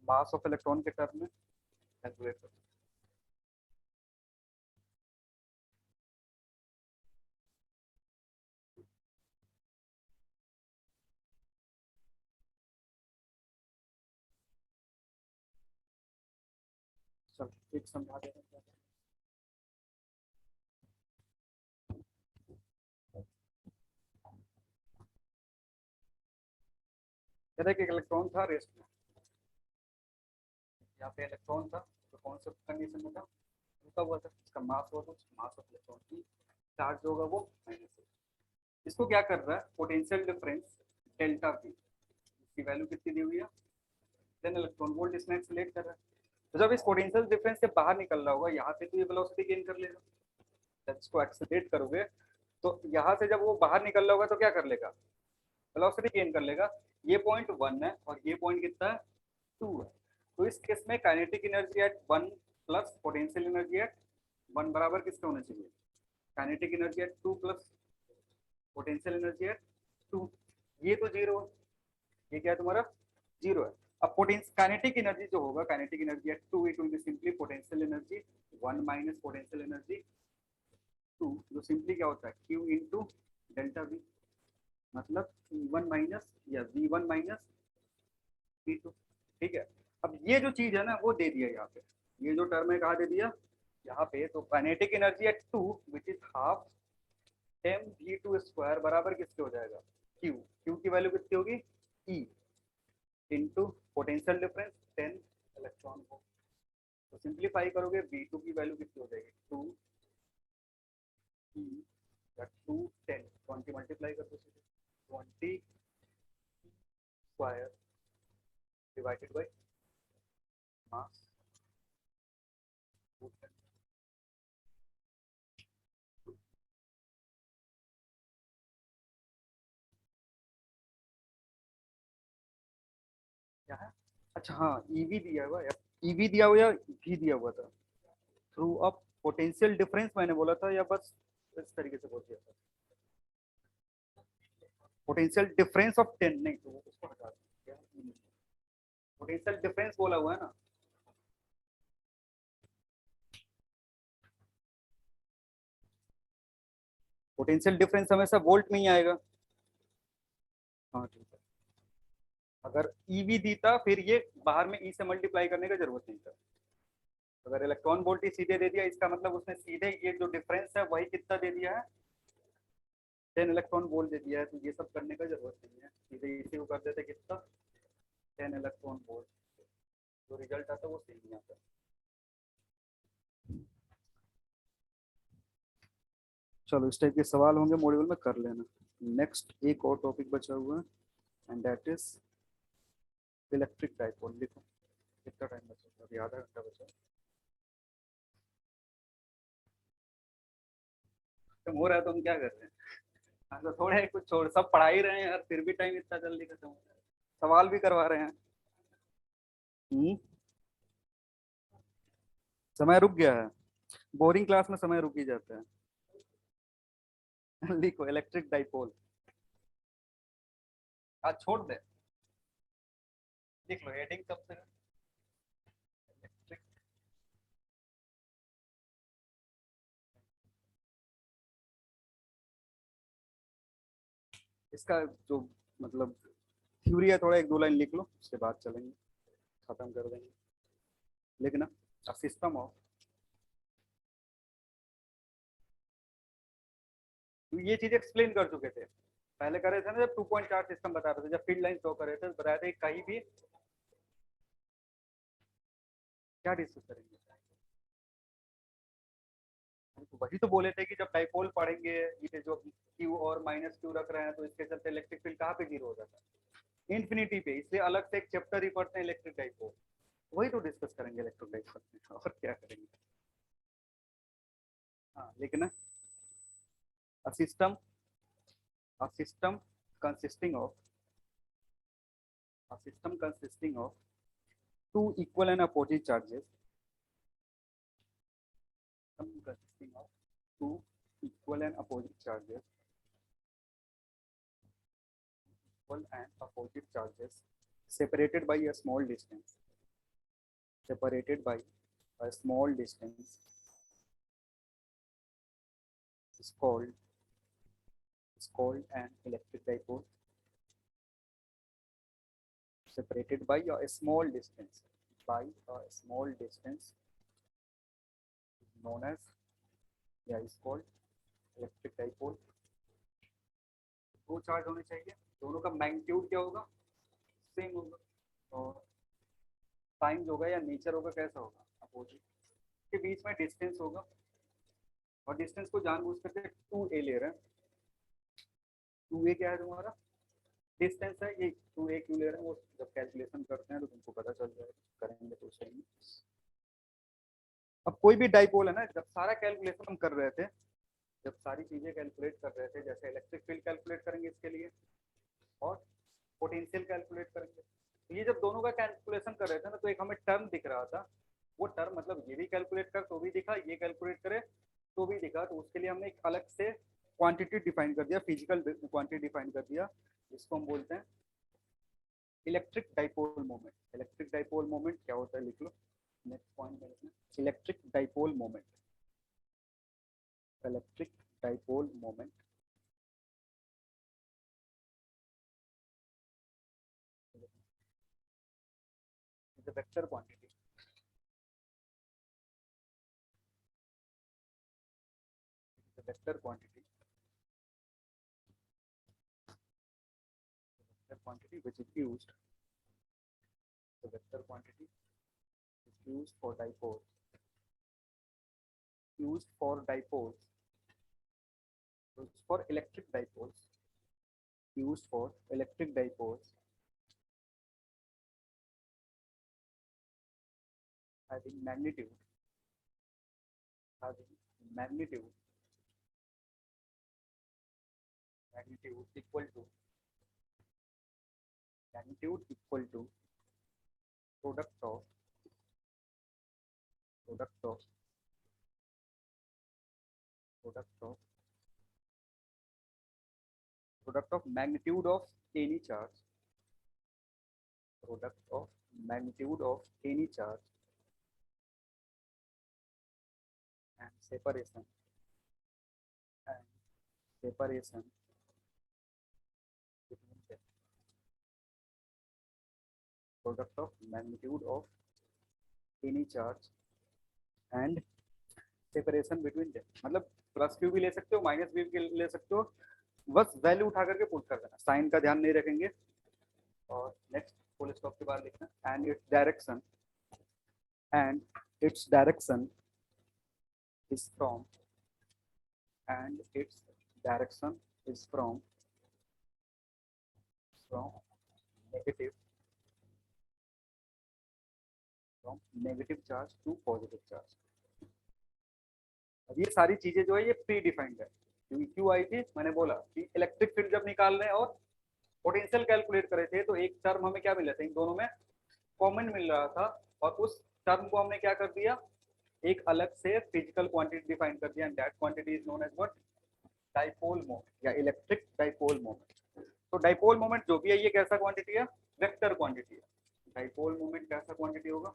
mass of electron के term में calculate कर। चल एक समझा दे रहे हैं। जैसे कि एक इलेक्ट्रॉन था रेस्ट में, यहाँ पे इलेक्ट्रॉन था तो कौन सा कंडीशन में था, रुका हुआ था, इसका मास हुआ, तो मास ऑफ इलेक्ट्रॉन की चार्ज होगा वो माइनस है। इसको क्या कर रहा है, पोटेंशियल डिफरेंस डेल्टा वी, इसकी वैल्यू कितनी दी हुई है 10 इलेक्ट्रॉन वोल्ट, इसमें एक्सीलरेट कर रहा है। तो जब इस पोटेंशियल डिफरेंस से बाहर निकल रहा होगा यहाँ पे, तो ये वेलोसिटी गेन कर लेगा। जब इसको एक्सीलरेट करोगे तो यहाँ से जब वो बाहर निकल रहा होगा तो क्या कर लेगा, वेलोसिटी गेन कर लेगा। ये पॉइंट 1 है और ये पॉइंट कितना है 2 है। तो इस केस में kinetic energy at 1 plus potential energy at 1 बराबर किसका होना चाहिए, kinetic energy at 2 plus potential energy at 2। ये तो 0 है, ये क्या है तुम्हारा 0 है। अब पोटेंशियल काइनेटिक एनर्जी जो होगा, kinetic energy at 2 it will be simply potential energy 1 minus potential energy 2, जो सिंपली क्या होता है Q इंटू डेल्टा V, मतलब E1 माइनस या V1 माइनस V2। ठीक है, अब ये जो चीज है ना वो दे दिया यहाँ पे, ये जो टर्म है कहाँ दे दिया यहाँ पे। तो kinetic energy at 2 which is half mv2 square बराबर किसके हो जाएगा Q की वैल्यू कितनी होगी E into potential difference 10 electron volt. तो सिंप्लीफाई करोगे V2 की वैल्यू कितनी हो जाएगी 2 E या 2 10 20 मल्टीप्लाई कर दो, 20 स्क्वायर डिवाइडेड बाय मास। क्या है, अच्छा हाँ ईवी दिया हुआ या ईवी दिया हुआ या भी दिया हुआ था थ्रू अ पोटेंशियल डिफरेंस मैंने बोला था, या बस इस तरीके से बोल दिया था पोटेंशियल डिफरेंस ऑफ 10, नहीं तो उसको हटा दो, पोटेंशियल डिफरेंस बोला हुआ है ना। पोटेंशियल डिफरेंस हमेशा वोल्ट में ही आएगा। हाँ ठीक है, अगर ईवी दी था फिर ये बाहर में ई से मल्टीप्लाई करने का जरूरत नहीं था। अगर इलेक्ट्रॉन वोल्ट ही सीधे दे दिया, इसका मतलब उसने सीधे ये जो डिफरेंस है वही कितना दे दिया है 10 इलेक्ट्रॉन वोल्ट दे दिया है। तो ये सब करने का जरूरत नहीं है, सीधे इसी को कर देते कितना 10 इलेक्ट्रॉन वोल्ट, जो रिजल्ट आता है वो सही नहीं आता। चलो इस टाइप के सवाल होंगे मॉड्यूल में, कर लेना। नेक्स्ट एक और टॉपिक बचा हुआ है, and that is electric dipole. लिखो कितना टाइम बचा, अभी आधा घंटा बचा। खत्म हो रहा है तो हम क्या कर रहे हैं? हाँ, तो थोड़ा ही कुछ छोड़, सब पढ़ा ही रहे हैं यार, फिर भी टाइम इतना जल्दी खत्म हो रहा है। सवाल भी करवा रहे हैं। समय रुक गया है। बोरिंग क्लास में समय रुक ही जाता है। लिखो इलेक्ट्रिक डाइपोल। आज छोड़ दे, लिख लो हेडिंग सबसे। इलेक्ट्रिक इसका जो मतलब थ्योरी है, थोड़ा एक दो लाइन लिख लो, उसके बाद चलेंगे, खत्म कर देंगे। लिखना अ सिस्टम ऑफ, ये चीज एक्सप्लेन कर चुके थे पहले, कर रहे थे ना जब 2.4 सिस्टम बता रहे थे, जब फील्ड लाइन शो कर रहे थे, बताया थे कहीं भी क्या डिस्कस करेंगे। तो वही तो बोले थे कि जब डाइपोल पढ़ेंगे, ये जो क्यू और माइनस क्यू रख रहे हैं, तो इसके चलते इलेक्ट्रिक फील्ड कहाँ पे जीरो हो जाता है? इन्फिनिटी पे। इसलिए अलग से एक चैप्टर ही पढ़ते हैं इलेक्ट्रिक डाइपोल, वही तो डिस्कस करेंगे इलेक्ट्रिक डाइपोल में, और क्या करेंगे। हाँ लिखना a system consisting of two equal and opposite charges, consisting of two equal and opposite charges, separated by a small distance, is called an electric dipole. Separated by a small distance, known as, yeah, is called electric dipole. दो charge होने चाहिए, दोनों का magnitude क्या होगा? Same होगा, और time होगा या नेचर होगा, कैसा होगा? अपोजिट। के बीच में डिस्टेंस होगा, और डिस्टेंस को जानबूझ करके 2a ले रहे हैं। 2a क्या है तुम्हारा? डिस्टेंस है। ये 2a क्यों ले रहे हैं, वो जब कैलकुलेशन करते हैं तो तुमको पता चल जाएगा, करेंगे तो सही। अब कोई भी डाइपोल है ना, जब सारा कैलकुलेशन हम कर रहे थे, जब सारी चीजें कैलकुलेट कर रहे थे, जैसे इलेक्ट्रिक फील्ड कैलकुलेट करेंगे इसके लिए, और पोटेंशियल कैलकुलेट करेंगे, तो ये जब दोनों का कैलकुलेशन कर रहे थे ना, तो एक हमें टर्म दिख रहा था। वो टर्म मतलब ये भी कैलकुलेट कर तो भी दिखा, ये कैलकुलेट करे तो भी दिखा, तो उसके लिए हमने एक अलग से क्वांटिटी डिफाइन कर दिया, फिजिकल क्वांटिटी डिफाइन कर दिया, जिसको हम बोलते हैं electric dipole moment. Electric dipole moment क्या होता है, लिख लो नेक्स्ट पॉइंट में लिखना, electric dipole moment. Electric dipole moment is a vector quantity. It's a vector quantity. Vector quantity which is used. The vector quantity is used for dipoles. Used for dipoles. Used for electric dipoles. Used for electric dipoles. Having magnitude. Having magnitude. Magnitude equal to. Magnitude equal to product of. Product of. Product of. Product of magnitude of any charge. Product of magnitude of any charge and separation between them. Product of magnitude of any charge and separation between them, मतलब plus Q भी ले सकते हो, minus भी ले सकते हो, बस वैल्यू उठा करके पुट कर देना, साइन का ध्यान नहीं रखेंगे। और नेक्स्ट फुल स्टॉप के बाद लिखना and its direction is from and its direction is from negative from negative charge to positive charge. अब ये सारी चीजें जो है ये प्री डिफाइंड है, क्योंकि क्यों आई थी, मैंने बोला कि इलेक्ट्रिक फील्ड जब निकाल रहे हैं और पोटेंशियल कैलकुलेट करे थे तो एक टर्म हमें क्या मिला था, इन दोनों में कॉमन मिल रहा था, और उस टर्म को हमने क्या कर दिया, एक अलग से फिजिकल क्वांटिटी डिफाइन कर दिया, and that quantity is known as what, dipole moment या इलेक्ट्रिक डाइपोल मोमेंट। तो डाइपोल मोमेंट जो भी है ये कैसा क्वांटिटी है, वेक्टर क्वांटिटी है। डाइपोल मोमेंट कैसा क्वांटिटी होगा,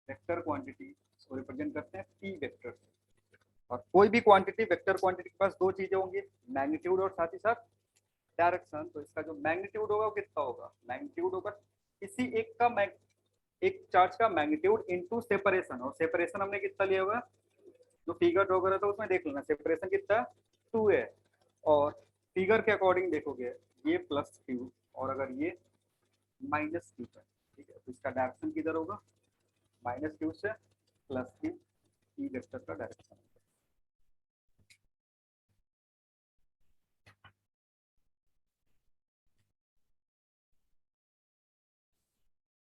वेक्टर क्वांटिटी, इसको रिप्रेजेंट करते हैं पी वेक्टर से। और कोई भी क्वांटिटी, वेक्टर क्वांटिटी के पास दो चीजें होंगी, मैग्नीट्यूड और साथ ही साथ डायरेक्शन। तो इसका जो मैग्नीट्यूड होगा वो कितना होगा, मैग्नीट्यूड होगा किसी एक चार्ज का मैग्नीट्यूड इनटू सेपरेशन, और सेपरेशन हमने कितना लिया हुआ है, जो फिगर ड्रॉ करा था उसमें देख लेना, सेपरेशन कितना 2 है, और फिगर के अकॉर्डिंग देखोगे ये प्लस क्यू और अगर ये माइनस क्यू है, ठीक है, तो इसका डायरेक्शन किधर होगा, माइनस क्यू से प्लस क्यू, ई वेक्टर का डायरेक्शन।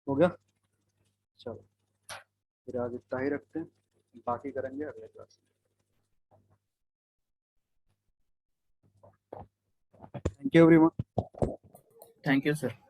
हो गया, चलो फिर आज इतना ही रखते हैं, बाकी करेंगे अगले क्लास में। Thank you everyone. Thank you sir.